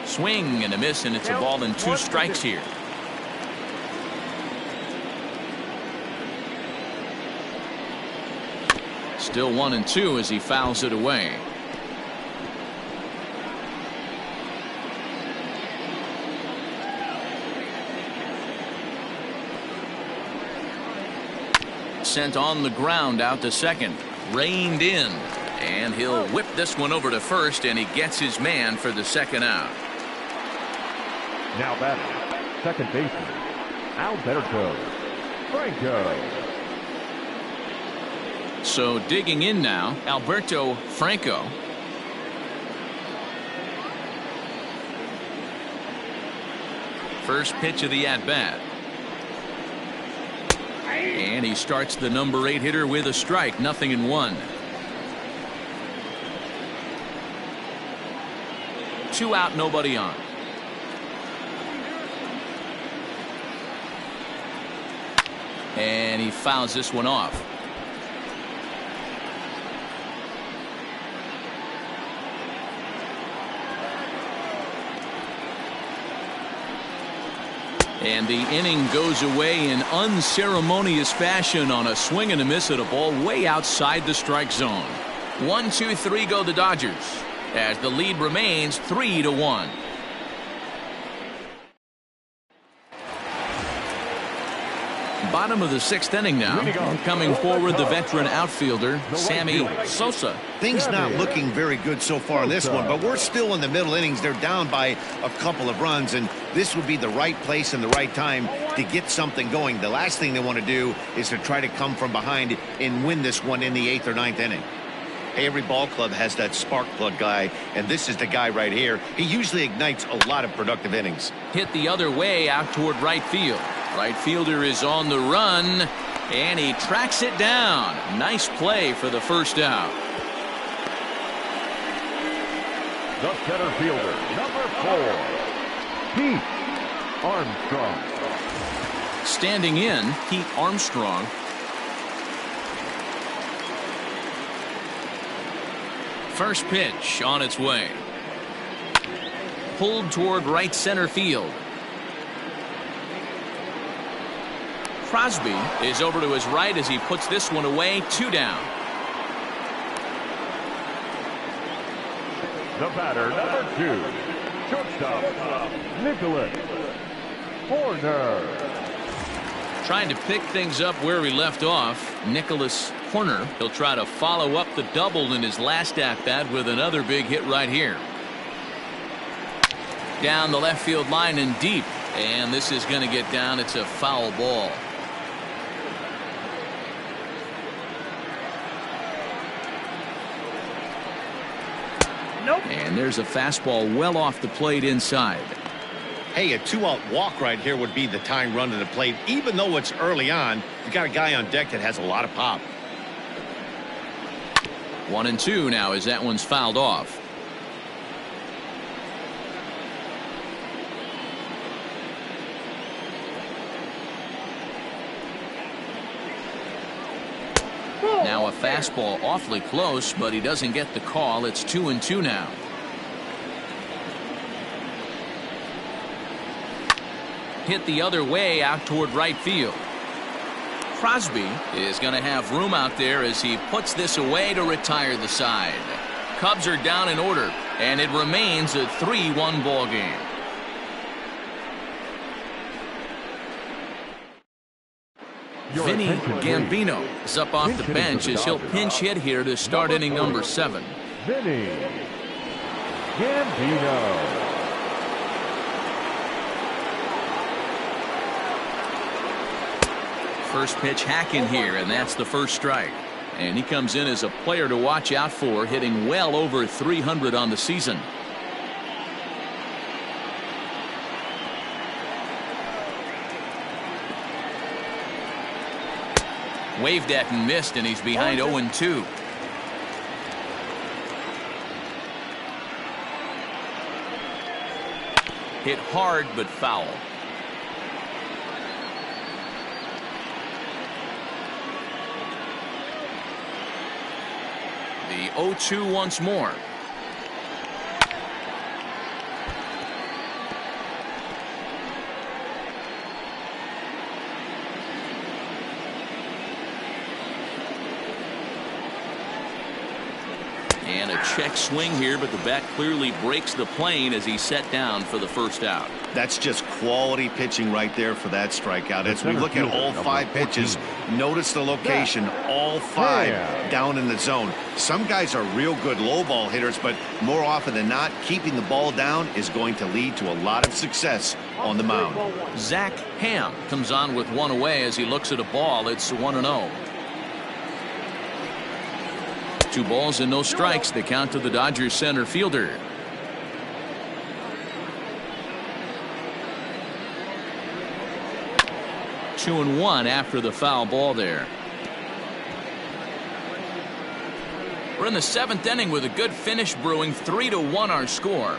Swing and a miss, and it's a ball and 2 strikes here. Still 1-2 as he fouls it away. Sent on the ground out to second. Reined in. And he'll whip this one over to first, and he gets his man for the 2nd out. Now batting, second baseman, Alberto Franco. So digging in now, Alberto Franco. First pitch of the at-bat. And he starts the number 8 hitter with a strike. 0-1. 2 out, nobody on. And he fouls this one off. And the inning goes away in unceremonious fashion on a swing and a miss at a ball way outside the strike zone. 1-2-3 go the Dodgers as the lead remains 3-1. Bottom of the 6th inning now. Coming forward, the veteran outfielder, Sammy Sosa. Things not looking very good so far in this one, but we're still in the middle innings. They're down by a couple of runs, and this would be the right place and the right time to get something going. The last thing they want to do is to try to come from behind and win this one in the 8th or 9th inning. Hey, every ball club has that spark plug guy, and this is the guy right here. He usually ignites a lot of productive innings. Hit the other way out toward right field. Right fielder is on the run, and he tracks it down. Nice play for the first out. The center fielder, number 4, Pete Armstrong. Standing in, Pete Armstrong. First pitch on its way. Pulled toward right center field. Crosby is over to his right as he puts this one away. 2 down. The batter, number 2, shortstop, Nicholas Horner. Trying to pick things up where we left off. Nicholas Horner. He'll try to follow up the double in his last at-bat with another big hit right here. Down the left field line and deep. And this is going to get down. It's a foul ball. Nope. And there's a fastball well off the plate inside. Hey, a 2-out walk right here would be the tying run to the plate. Even though it's early on, you got a guy on deck that has a lot of pop. 1-2 now as that one's fouled off. Now a fastball awfully close, but he doesn't get the call. It's 2-2 now. Hit the other way out toward right field. Crosby is going to have room out there as he puts this away to retire the side. Cubs are down in order, and it remains a 3-1 ball game. Vinny Gambino is up off the bench as he'll pinch hit here to start inning number 7. Vinny Gambino. First pitch hacking here, and that's the first strike. And he comes in as a player to watch out for, hitting well over 300 on the season. Waved at and missed, and he's behind 0-2. Hit hard but foul. The 0-2 once more. And a check swing here, but the bat clearly breaks the plane as he's set down for the first out. That's just quality pitching right there for that strikeout. As we look at all 5 pitches, notice the location, all 5 down in the zone. Some guys are real good low ball hitters, but more often than not, keeping the ball down is going to lead to a lot of success on the mound. Zach Ham comes on with one away as he looks at a ball. It's 1-0. 2 balls and no strikes. The count to the Dodgers center fielder. 2-1 after the foul ball there. We're in the 7th inning with a good finish brewing. 3-1 our score.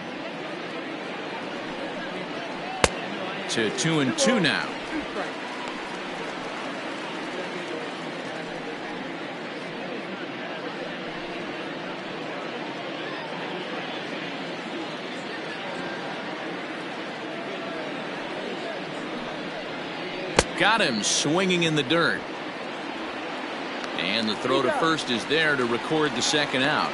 To 2-2 now. Got him swinging in the dirt. And the throw to first is there to record the second out.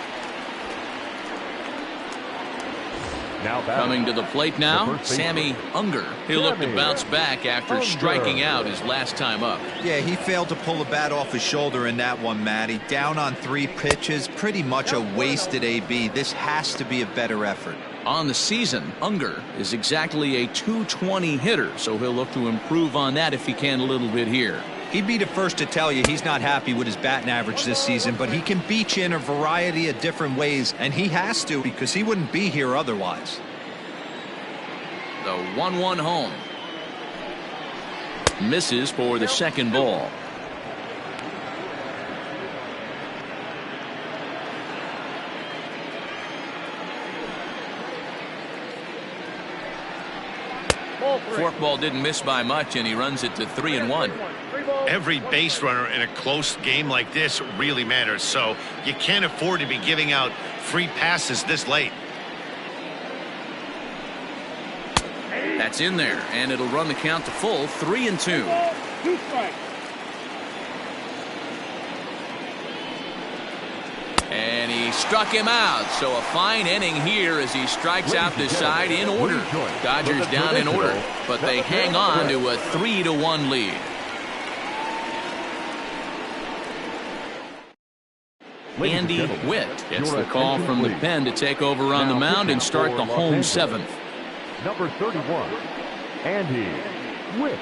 Coming to the plate now, Sammy Unger. He'll look to bounce back after striking out his last time up. Yeah, he failed to pull the bat off his shoulder in that one, Matty. Down on 3 pitches, pretty much a wasted AB. This has to be a better effort. On the season, Unger is exactly a .220 hitter, so he'll look to improve on that if he can a little bit here. He'd be the first to tell you he's not happy with his batting average this season, but he can beat you in a variety of different ways, and he has to because he wouldn't be here otherwise. The 1-1 home. Misses for the second ball. Forkball didn't miss by much, and he runs it to 3-1. Every base runner in a close game like this really matters, so you can't afford to be giving out free passes this late. That's in there, and it'll run the count to full. 3-2. And he struck him out, so a fine inning here as he strikes out this side in order. Dodgers down in order, but they hang on to a 3-1 lead. Andy Witt gets the call from the pen to take over on the mound and start the home 7th. Number 31, Andy Witt.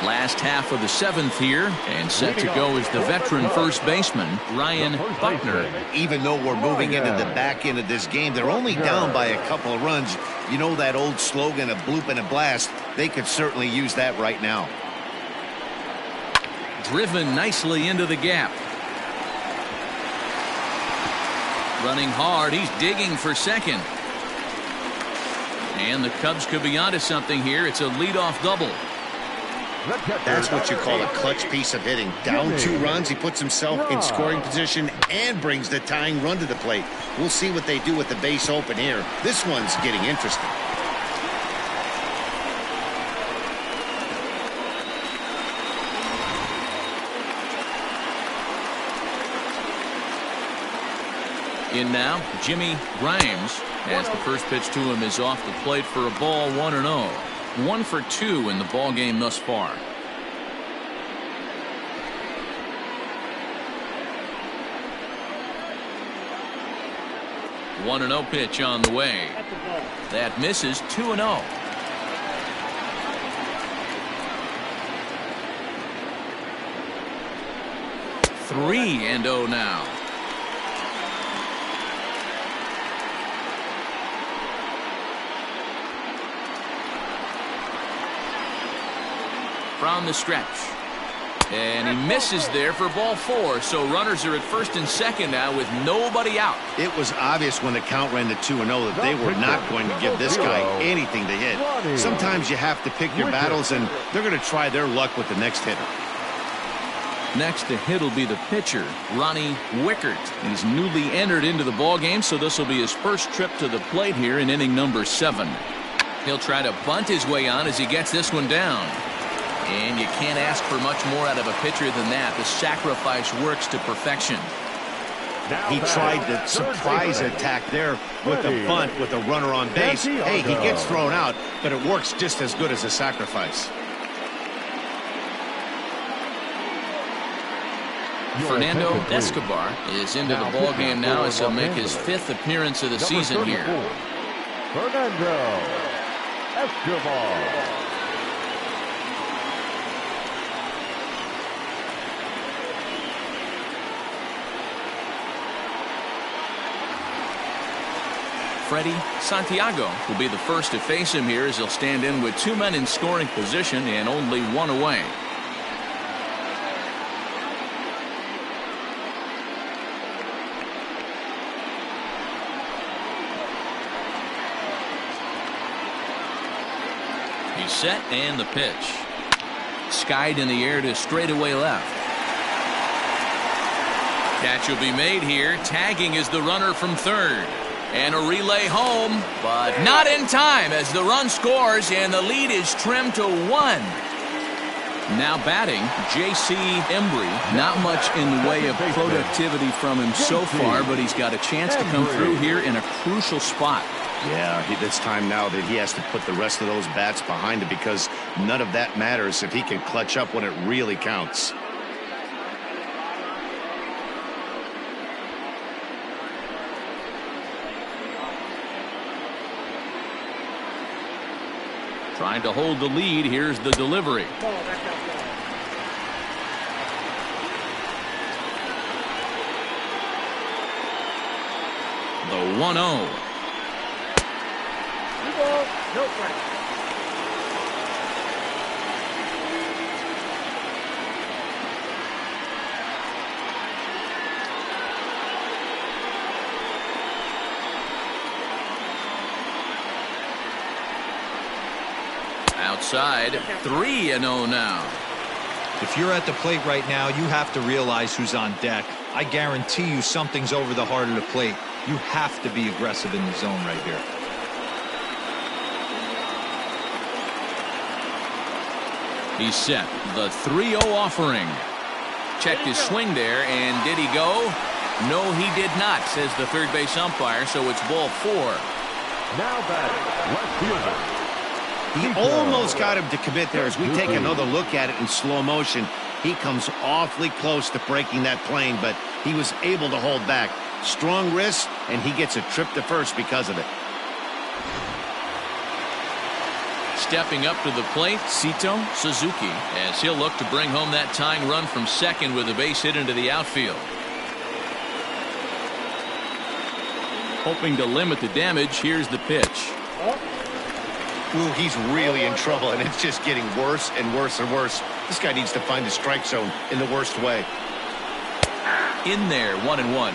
Last half of the 7th here, and set to go is the veteran first baseman, Ryan Buckner. Even though we're moving into the back end of this game, they're only down by a couple of runs. You know that old slogan, a bloop and a blast. They could certainly use that right now. Driven nicely into the gap. Running hard, he's digging for second. And the Cubs could be onto something here. It's a leadoff double. That's what you call a clutch piece of hitting. Down 2 runs, he puts himself in scoring position and brings the tying run to the plate. We'll see what they do with the base open here. This one's getting interesting. In now, Jimmy Grimes, as the first pitch to him is off the plate for a ball. 1-0. 1 for 2 in the ball game thus far. The 1-0 pitch on the way. That misses. 2-0. Three and 0 now. From the stretch, and he misses there for ball 4, so runners are at first and second now with nobody out. It was obvious when the count ran to 2-0 that they were not going to give this guy anything to hit. Sometimes you have to pick your battles, and they're going to try their luck with the next hitter. Next to hit will be the pitcher, Ronnie Wickert. He's newly entered into the ball game, so this will be his first trip to the plate here in inning number 7. He'll try to bunt his way on as he gets this one down. And you can't ask for much more out of a pitcher than that. The sacrifice works to perfection. He tried the surprise attack there with the bunt with a runner on base. Hey, he gets thrown out, but it works just as good as a sacrifice. Fernando Escobar is into the ball game now as he'll make his 5th appearance of the season here. Fernando Escobar. Freddie Santiago will be the first to face him here, as he'll stand in with 2 men in scoring position and only 1 away. He's set, and the pitch. Skied in the air to straightaway left. Catch will be made here. Tagging is the runner from third. And a relay home, but not in time as the run scores and the lead is trimmed to 1. Now batting, J.C. Embry. Not much in the way of productivity from him so far, but he's got a chance to come through here in a crucial spot. Yeah, it's time now that he has to put the rest of those bats behind him, because none of that matters if he can clutch up when it really counts. Trying to hold the lead. Here's the delivery. The 1-0. No strike. Outside, 3-0 now. If you're at the plate right now, you have to realize who's on deck. I guarantee you something's over the heart of the plate. You have to be aggressive in the zone right here. He's set. The 3-0 offering. Checked his swing there, and did he go? No, he did not, says the third base umpire, so it's ball 4. Now batting, left fielder. He almost got him to commit there. As we take another look at it in slow motion, he comes awfully close to breaking that plane, but he was able to hold back. Strong wrist, and he gets a trip to first because of it. Stepping up to the plate, Sito Suzuki, as he'll look to bring home that tying run from second with a base hit into the outfield. Hoping to limit the damage, here's the pitch. Ooh, he's really in trouble, and it's just getting worse and worse and worse. This guy needs to find the strike zone in the worst way. In there, 1-1.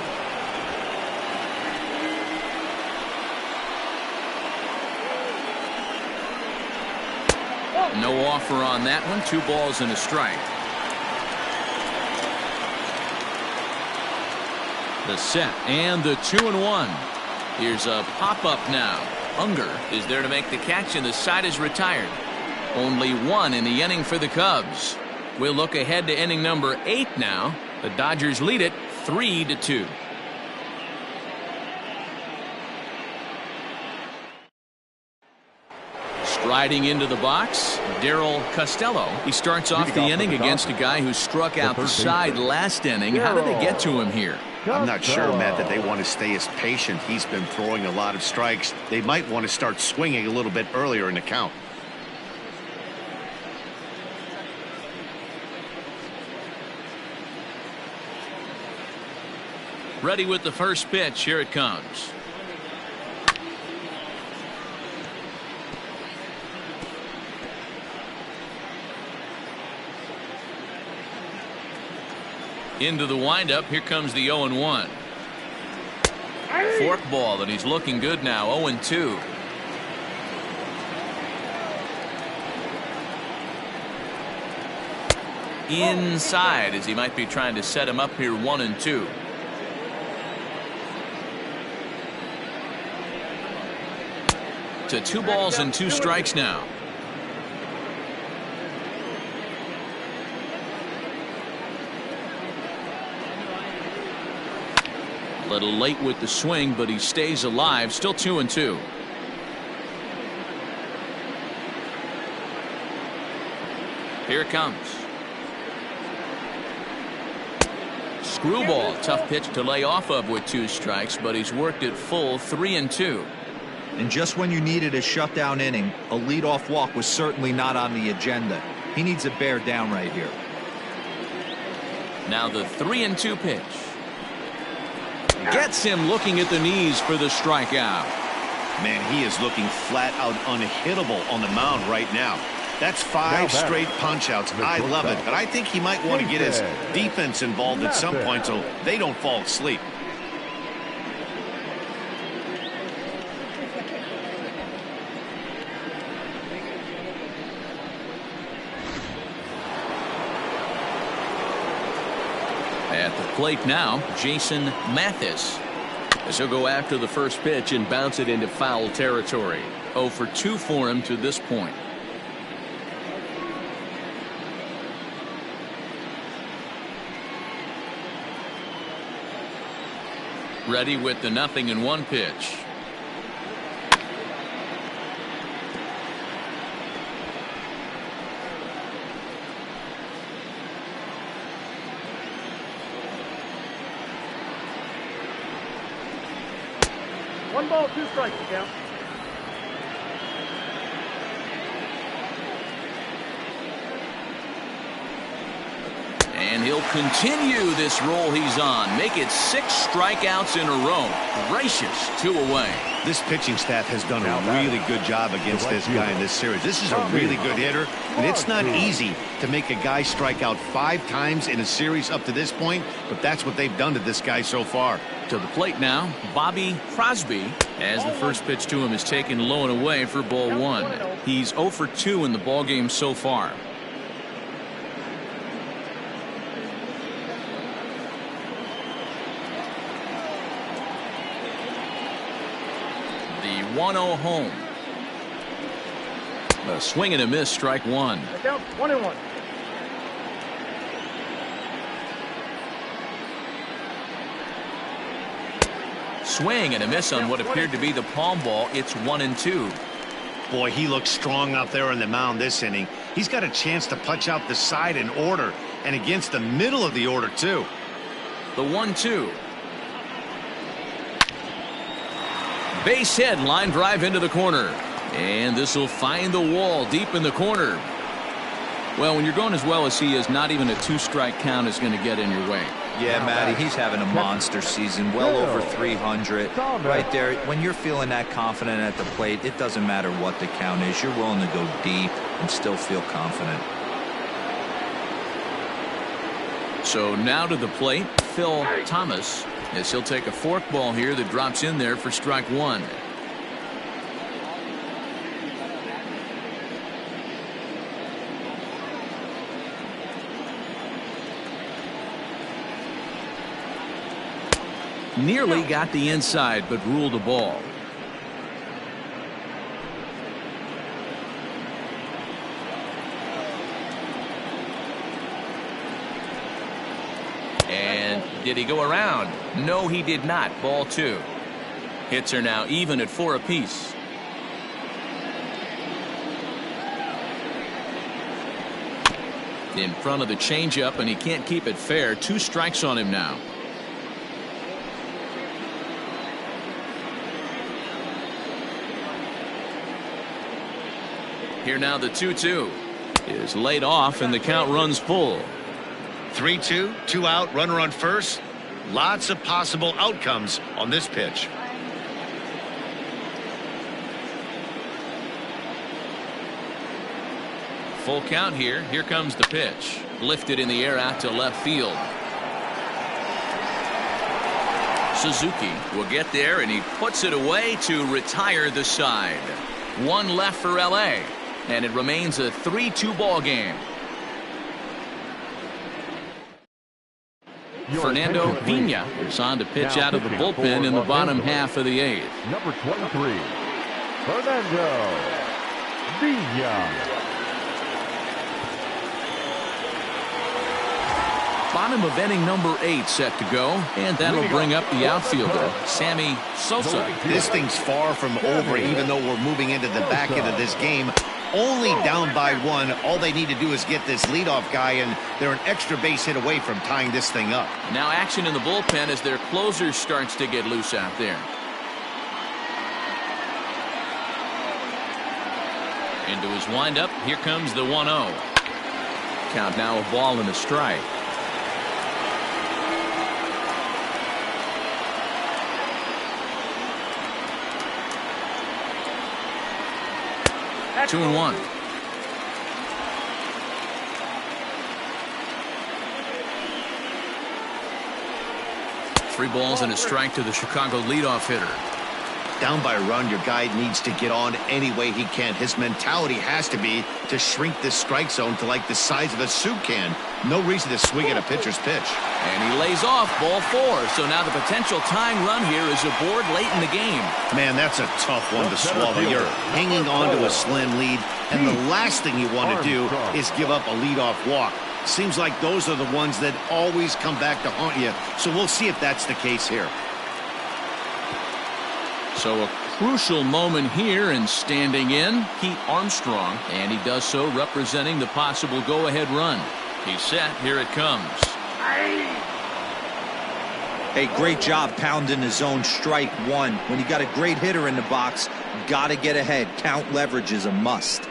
No offer on that one. 2 balls and a strike. The set and the 2-1. Here's a pop-up now. Unger is there to make the catch, and the side is retired. Only 1 in the inning for the Cubs. We'll look ahead to inning number 8 now. The Dodgers lead it 3-2. Striding into the box, Darryl Costello. He starts off the inning against a guy who struck outside last inning. How did they get to him here? I'm not sure, Matt, that they want to stay as patient. He's been throwing a lot of strikes. They might want to start swinging a little bit earlier in the count. Ready with the first pitch. Here it comes. Into the windup. Here comes the 0-1. Fork ball, and he's looking good now. 0-2. Inside, as he might be trying to set him up here. 1-2. To 2 balls and 2 strikes now. A little late with the swing, but he stays alive. Still 2-2. Here it comes. Screwball. Tough pitch to lay off of with 2 strikes, but he's worked it full. 3-2. And just when you needed a shutdown inning, a leadoff walk was certainly not on the agenda. He needs to bear down right here. Now the 3-2 pitch. Gets him looking at the knees for the strikeout. Man, he is looking flat out unhittable on the mound right now. That's 5 straight punch-outs. I love it, but I think he might want to get his defense involved at some point so they don't fall asleep. At the plate now, Jason Mathis, as he'll go after the first pitch and bounce it into foul territory. 0 for 2 for him to this point. Ready with the 0-1 pitch. One ball, 2 strikes, count. And he'll continue this roll he's on. Make it 6 strikeouts in a row. Gracious, 2 away. This pitching staff has done a really good job against this guy in this series. This is a really good hitter, and it's not easy to make a guy strike out 5 times in a series up to this point, but that's what they've done to this guy so far. To the plate now, Bobby Crosby, as the first pitch to him is taken low and away for ball 1. He's 0 for 2 in the ballgame so far. The 1-0 home. A swing and a miss, strike 1. Count 1-1. Swing and a miss on what appeared to be the palm ball. It's 1-2. Boy, he looks strong out there on the mound this inning. He's got a chance to punch out the side in order, and against the middle of the order, too. The 1-2. Base hit, line drive into the corner. And this will find the wall deep in the corner. Well, when you're going as well as he is, not even a 2-strike count is going to get in your way. Yeah, Matty, he's having a monster season, well over 300. Right there, when you're feeling that confident at the plate, it doesn't matter what the count is. You're willing to go deep and still feel confident. So now to the plate, Phil Thomas, as he'll take a forkball here that drops in there for strike 1. Nearly got the inside, but ruled a ball. And did he go around? No, he did not. Ball 2. Hits are now even at 4 apiece. In front of the changeup, and he can't keep it fair. 2 strikes on him now. Here now the 2-2 is laid off and the count runs full. 3-2, 2 out, runner on first. Lots of possible outcomes on this pitch. Full count here. Here comes the pitch. Lifted in the air out to left field. Suzuki will get there and he puts it away to retire the side. 1 left for LA. And it remains a 3-2 ball game. Fernando Pena is on to pitch out of the bullpen in the bottom half of the 8th. Number 23, Fernando Pena. Bottom of inning number 8 set to go, and that'll bring up the outfielder, Sammy Sosa. This thing's far from over, even though we're moving into the back end of this game. Only down by 1. All they need to do is get this leadoff guy, and they're an extra base hit away from tying this thing up. Now action in the bullpen as their closer starts to get loose out there. Into his windup, here comes the 1-0. Count now a ball and a strike. 2-1. 3 balls and a strike to the Chicago leadoff hitter. Down by a run, your guy needs to get on any way he can. His mentality has to be to shrink this strike zone to like the size of a soup can. No reason to swing at a pitcher's pitch. And he lays off ball 4. So now the potential tying run here is aboard late in the game. Man, that's a tough one to swallow. You're hanging on to a slim lead, and the last thing you want to do is give up a leadoff walk. Seems like those are the ones that always come back to haunt you. So we'll see if that's the case here. So a crucial moment here, and standing in, Pete Armstrong, and he does so representing the possible go-ahead run. He's set. Here it comes. Hey, great job pounding the zone strike 1. When you got a great hitter in the box, got to get ahead. Count leverage is a must.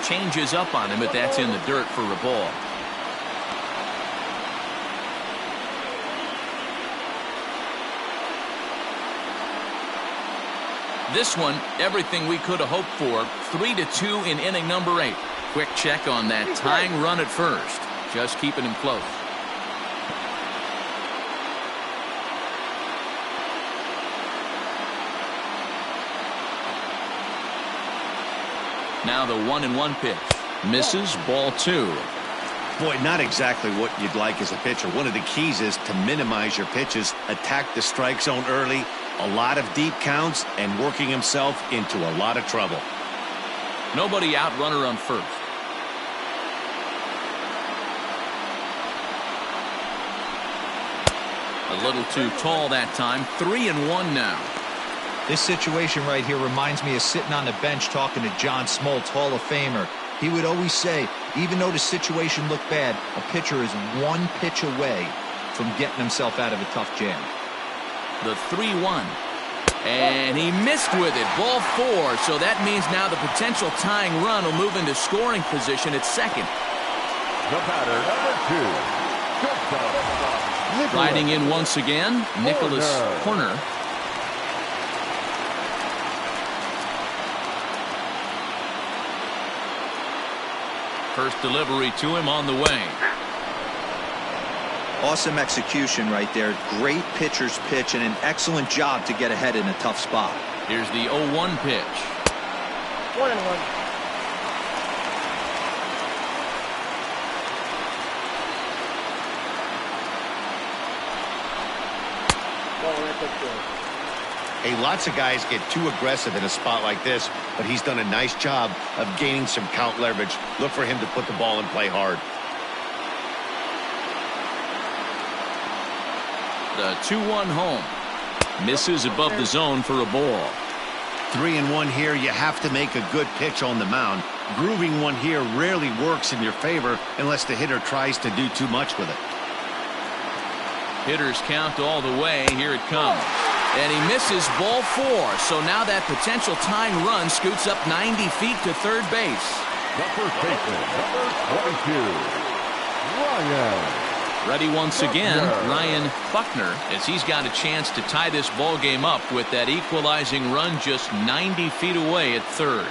Changes up on him, but that's in the dirt for a ball. This one, everything we could have hoped for. 3-2 in inning number 8. Quick check on that tying run at first. Just keeping him close. Now the 1-1 pitch. Misses, ball 2. Boy, not exactly what you'd like as a pitcher. One of the keys is to minimize your pitches, attack the strike zone early, a lot of deep counts, and working himself into a lot of trouble. Nobody out, runner on first. A little too tall that time. 3-1 now. This situation right here reminds me of sitting on the bench talking to John Smoltz, Hall of Famer. He would always say, even though the situation looked bad, a pitcher is 1 pitch away from getting himself out of a tough jam. The 3-1. And he missed with it. Ball 4. So that means now the potential tying run will move into scoring position at second. The batter, number 2. Riding in once again, Nicholas Horner. First delivery to him on the way. Awesome execution right there. Great pitcher's pitch and an excellent job to get ahead in a tough spot. Here's the 0-1 pitch. 1-1. Hey, lots of guys get too aggressive in a spot like this, but he's done a nice job of gaining some count leverage. Look for him to put the ball in play hard. The 2-1 home. Misses above the zone for a ball. 3-1 here. You have to make a good pitch on the mound. Grooving one here rarely works in your favor unless the hitter tries to do too much with it. Hitters count all the way. Here it comes. And he misses, ball 4. So now that potential tying run scoots up 90 feet to third base. The first baseman, number 22, Ryan. Ready once again, Ryan Buckner, as he's got a chance to tie this ball game up with that equalizing run just 90 feet away at third.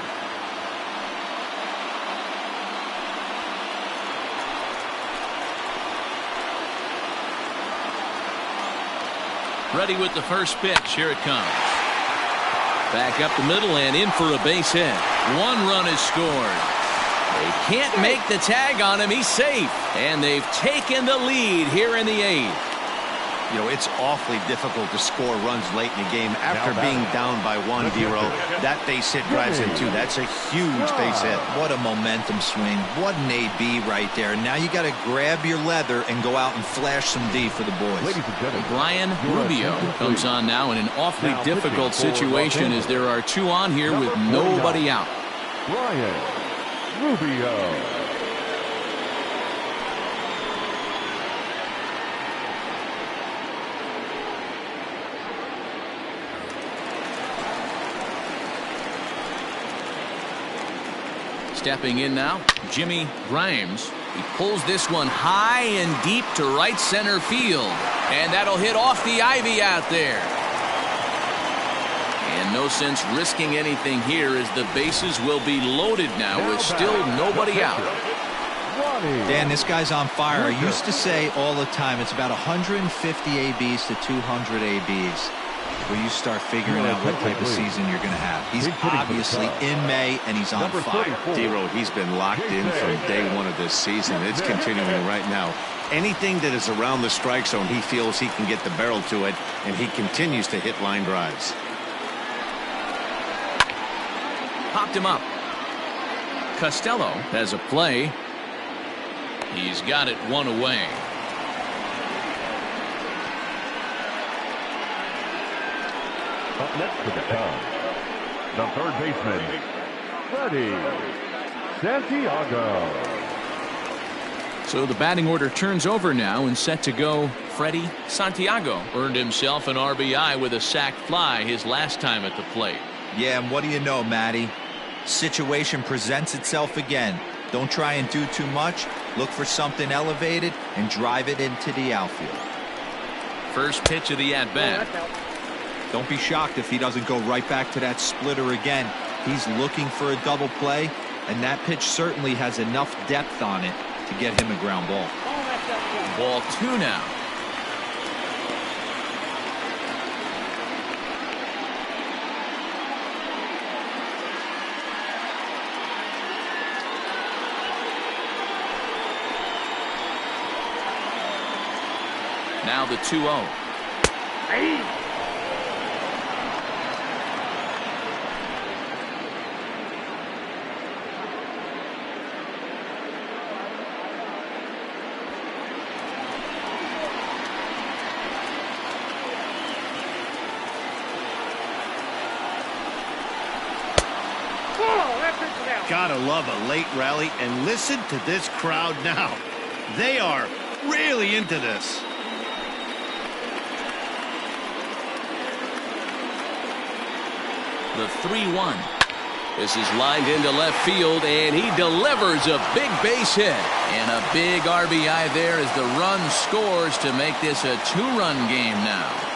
Ready with the first pitch. Here it comes. Back up the middle and in for a base hit. 1 run is scored. They can't make the tag on him. He's safe. And they've taken the lead here in the 8th. You know, it's awfully difficult to score runs late in the game after being down by 1-0. That base hit drives in 2. That's a huge base hit. What a momentum swing. What an AB right there. Now you got to grab your leather and go out and flash some D for the boys. Brian Rubio comes on now in an awfully difficult situation as there are 2 on here with nobody out. Brian Rubio. Stepping in now, Jimmy Grimes. He pulls this one high and deep to right center field. And that'll hit off the ivy out there. And no sense risking anything here as the bases will be loaded now with still nobody out. Dan, this guy's on fire. I used to say all the time it's about 150 ABs to 200 ABs where you start figuring out what type of season you're going to have. He's obviously in May and he's on fire. D-Road, he's been locked in from day one of this season. It's continuing right now. Anything that is around the strike zone, he feels he can get the barrel to it, and he continues to hit line drives. Popped him up. Costello has a play. He's got it one away. Up next to the count, the third baseman, Freddie Santiago. So the batting order turns over now and set to go. Freddie Santiago earned himself an RBI with a sac fly his last time at the plate. Yeah, and what do you know, Matty? Situation presents itself again. Don't try and do too much. Look for something elevated and drive it into the outfield. First pitch of the at-bat. Don't be shocked if he doesn't go right back to that splitter again. He's looking for a double play, and that pitch certainly has enough depth on it to get him a ground ball. Ball 2 now. Now the 2-0. Gotta love a late rally, and listen to this crowd now. They are really into this. The 3-1. This is lined into left field, and he delivers a big base hit. And a big RBI there as the run scores to make this a 2-run game now.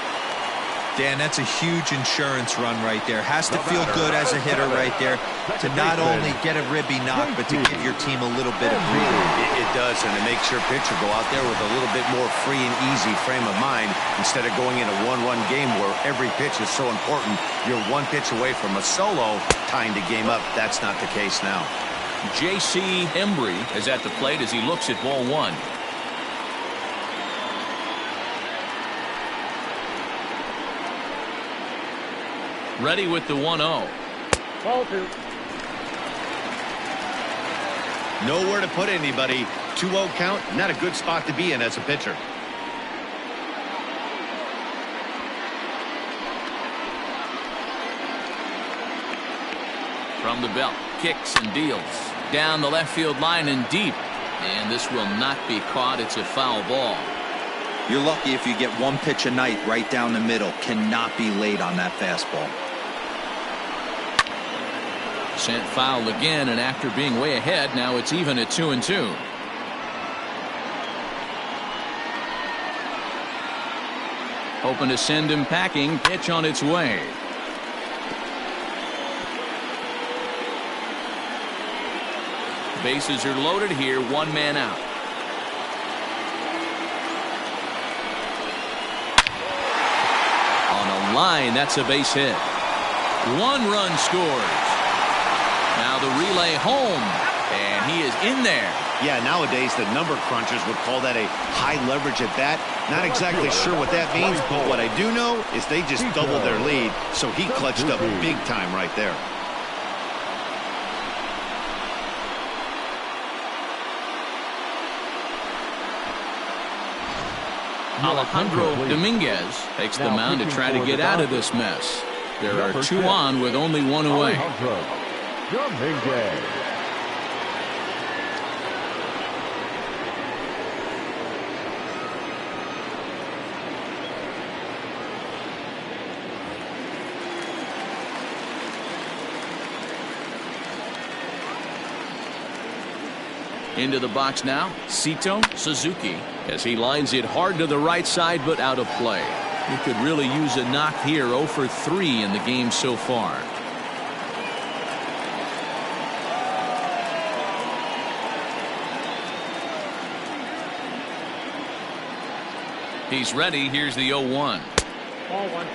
Dan, that's a huge insurance run right there. Has to feel good as a hitter right there to not only get a ribby knock, but to give your team a little bit of breathing. It does, and it makes your pitcher go out there with a little bit more free and easy frame of mind instead of going in a one-run game where every pitch is so important. You're one pitch away from a solo, tying the game up. That's not the case now. J.C. Embry is at the plate as he looks at ball 1. Ready with the 1-0. Ball 2. Nowhere to put anybody. 2-0 count, not a good spot to be in as a pitcher. From the belt, kicks and deals. Down the left field line and deep. And this will not be caught. It's a foul ball. You're lucky if you get one pitch a night right down the middle. Cannot be late on that fastball. Sent foul again, and after being way ahead, now it's even at 2-2. Hoping to send him packing. Pitch on its way. Bases are loaded here. One man out. On a line, that's a base hit. 1 run scores. Now the relay home, and he is in there. Yeah, nowadays the number crunchers would call that a high leverage at bat. Not exactly sure what that means, but what I do know is they just doubled their lead, so he clutched up big time right there. Alejandro Dominguez takes the mound to try to get out of this mess. There are 2 on with only 1 away. Dominguez. Into the box now, Sito Suzuki, as he lines it hard to the right side, but out of play. He could really use a knock here. 0 for 3 in the game so far. He's ready. Here's the 0-1. Ball 1.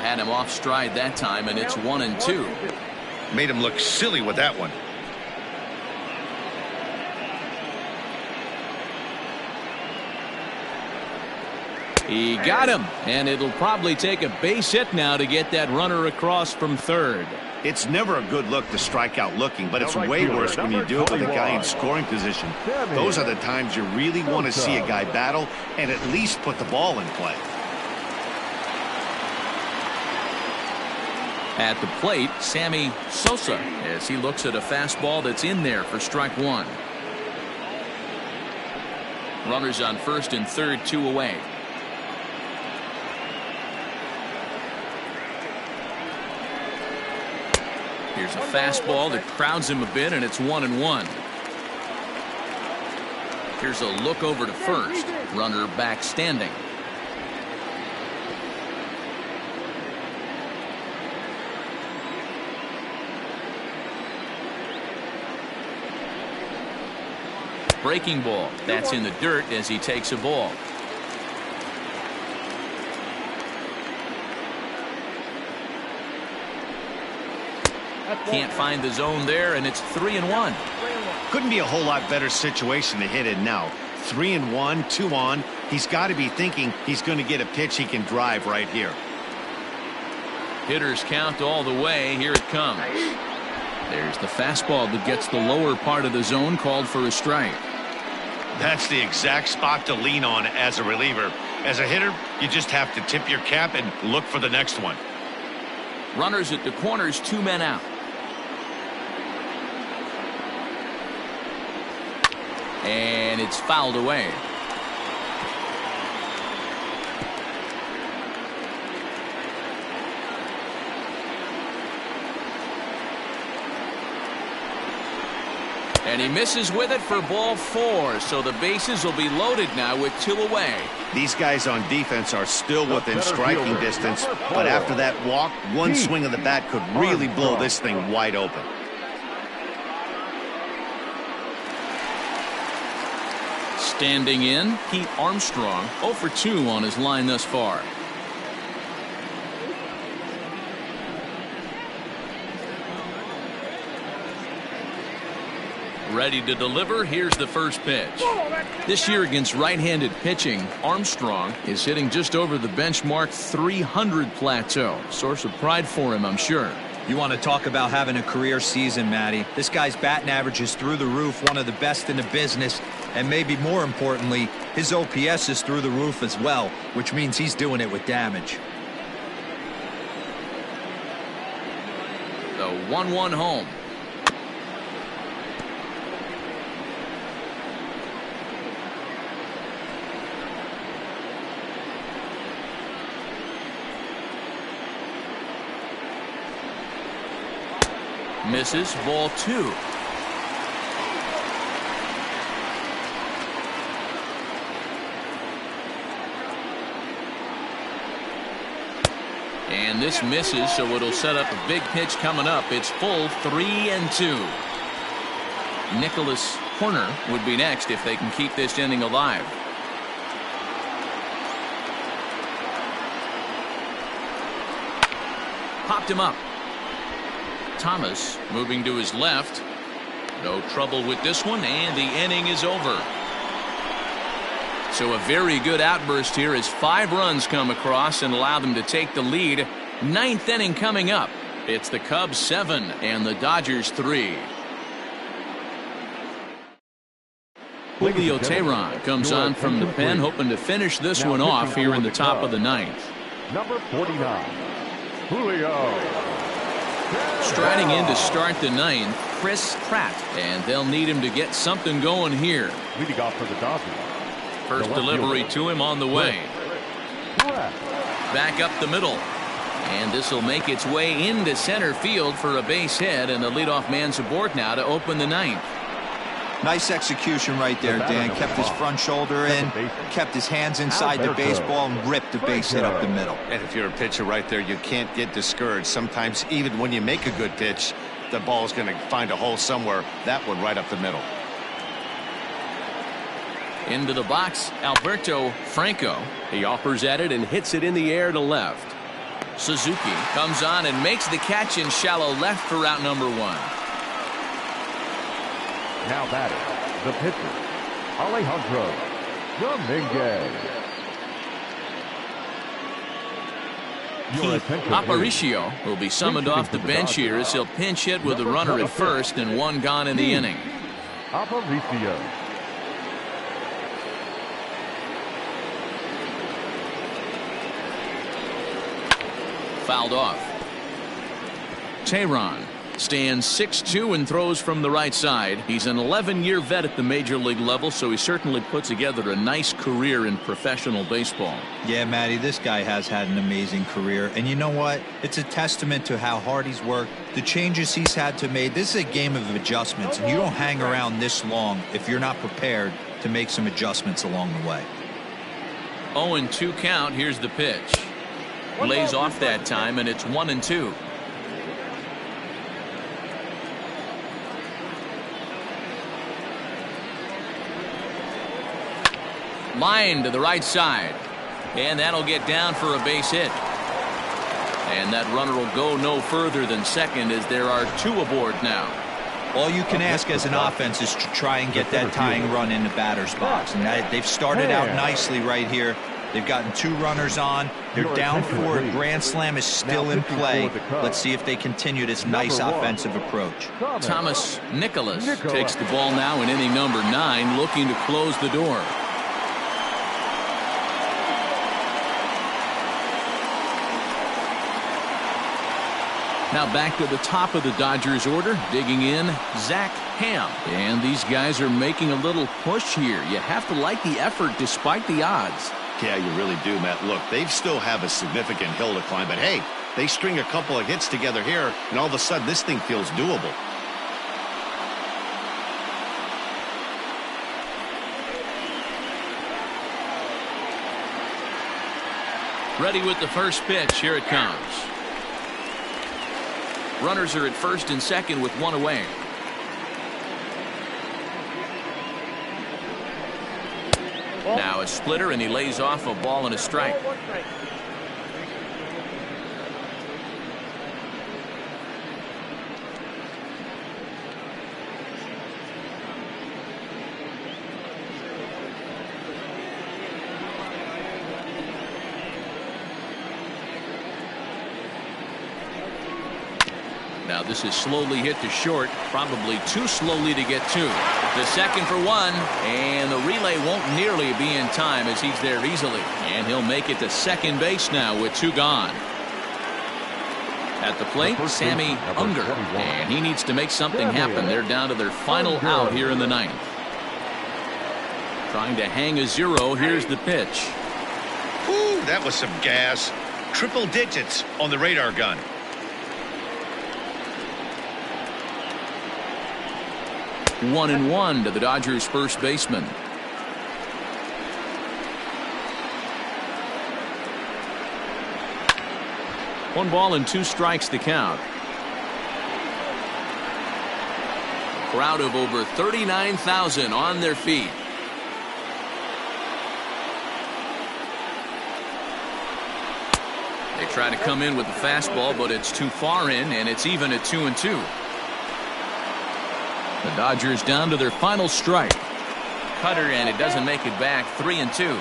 Had him off stride that time, and it's 1-2. Made him look silly with that one. He got him, and it'll probably take a base hit now to get that runner across from third. It's never a good look to strike out looking, but it's way worse when you do it with a guy in scoring position. Those are the times you really want to see a guy battle and at least put the ball in play. At the plate, Sammy Sosa, as he looks at a fastball that's in there for strike 1. Runners on first and third, 2 away. Here's a fastball that crowds him a bit, and it's 1-1. Here's a look over to first. Runner back standing. Breaking ball. That's in the dirt as he takes a ball. Can't find the zone there, and it's 3-1. Couldn't be a whole lot better situation to hit in now. 3-1, 2 on. He's got to be thinking he's going to get a pitch he can drive right here. Hitters count all the way. Here it comes. There's the fastball that gets the lower part of the zone, called for a strike. That's the exact spot to lean on as a reliever. As a hitter, you just have to tip your cap and look for the next one. Runners at the corners, 2 men out. And it's fouled away. And he misses with it for ball 4. So the bases will be loaded now with 2 away. These guys on defense are still within striking distance, but after that walk, one swing of the bat could really blow this thing wide open. Standing in, Pete Armstrong, 0 for 2 on his line thus far. Ready to deliver. Here's the first pitch. This year against right-handed pitching, Armstrong is hitting just over the benchmark 300 plateau. Source of pride for him, I'm sure. You want to talk about having a career season, Matty. This guy's batting average is through the roof, one of the best in the business, and maybe more importantly, his OPS is through the roof as well, which means he's doing it with damage. The 1-1 home. Misses, ball 2. And this misses, so it'll set up a big pitch coming up. It's full 3-2. Nicholas Horner would be next if they can keep this inning alive. Popped him up. Thomas moving to his left. No trouble with this one, and the inning is over. So a very good outburst here as 5 runs come across and allow them to take the lead. 9th inning coming up. It's the Cubs 7 and the Dodgers 3. Julio Teheran comes on from the pen, hoping to finish this one off here in the top of the 9th. Number 49, Julio. Striding in to start the ninth, Chris Pratt. And they'll need him to get something going here. Leading off for the Dodgers. First delivery to him on the way. Back up the middle. And this will make its way into center field for a base hit, and the leadoff man's aboard now to open the ninth. Nice execution right there, Dan. Kept his front shoulder in, kept his hands inside the baseball, and ripped the base hit up the middle. And if you're a pitcher right there, you can't get discouraged. Sometimes even when you make a good pitch, the ball's going to find a hole somewhere. That one right up the middle. Into the box, Alberto Franco. He offers at it and hits it in the air to left. Suzuki comes on and makes the catch in shallow left for out number one. Now batting, the pitcher, Alejandro Dominguez. Aparicio will be summoned off the bench here as he'll pinch hit with a runner at first and one gone in the inning. Aparicio. Fouled off. Tehran stands 6'2" and throws from the right side. He's an 11-year vet at the major league level, so he certainly put together a nice career in professional baseball. Yeah, Matty, this guy has had an amazing career. And you know what? It's a testament to how hard he's worked, the changes he's had to make. This is a game of adjustments, and you don't hang around this long if you're not prepared to make some adjustments along the way. 0-2 count. Here's the pitch. Lays off that time, and it's 1-2. Line to the right side, and that'll get down for a base hit. And that runner will go no further than second as there are two aboard now. All you can ask as an offense is to try and get that tying run in the batter's box, and they've started out nicely right here. They've gotten two runners on. They're down for a grand slam is still in play. Let's see if they continue this nice offensive approach. Thomas Nicholas takes the ball now in inning number 9, looking to close the door. Now back to the top of the Dodgers order, digging in, Zach Ham. And these guys are making a little push here. You have to like the effort despite the odds. Yeah, you really do, Matt. Look, they still have a significant hill to climb, but hey, they string a couple of hits together here, and all of a sudden this thing feels doable. Ready with the first pitch. Here it comes. Runners are at first and second with one away. Now a splitter, and he lays off a ball and a strike. Now this is slowly hit to short, probably too slowly to get to. The second for one, and the relay won't nearly be in time as he's there easily. And he'll make it to second base now with two gone. At the plate, Sammy Unger, and he needs to make something happen. They're down to their final out here in the ninth. Trying to hang a zero. Here's the pitch. Whew, that was some gas. Triple digits on the radar gun. 1-1 to the Dodgers first baseman. One ball and two strikes to count. Crowd of over 39,000 on their feet. They try to come in with the fastball, but it's too far in, and it's even at 2-2. The Dodgers down to their final strike. Cutter, and it doesn't make it back. 3-2.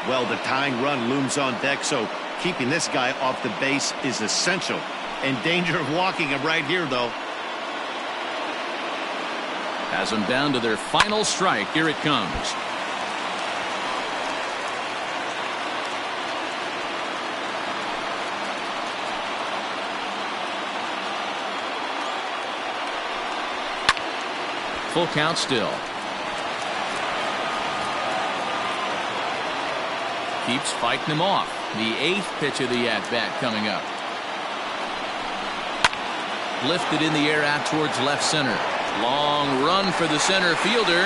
Well, the tying run looms on deck, so keeping this guy off the base is essential. In danger of walking him right here, though. Has them down to their final strike. Here it comes. full count still. Keeps fighting him off. The 8th pitch of the at-bat coming up. Lifted in the air out towards left center. Long run for the center fielder,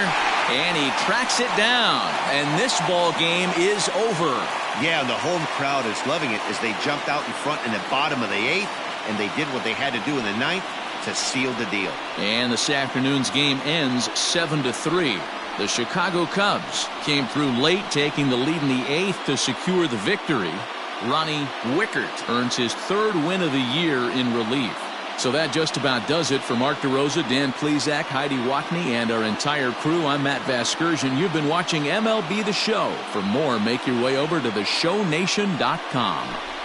and he tracks it down. And this ball game is over. Yeah, and the home crowd is loving it as they jumped out in front in the bottom of the 8th, and they did what they had to do in the 9th to seal the deal. And this afternoon's game ends 7-3. The Chicago Cubs came through late, taking the lead in the 8th to secure the victory. Ronnie Wickert earns his 3rd win of the year in relief. So that just about does it for Mark DeRosa, Dan Plesac, Heidi Watney, and our entire crew. I'm Matt Vasgersian. You've been watching MLB The Show. For more, make your way over to theshownation.com.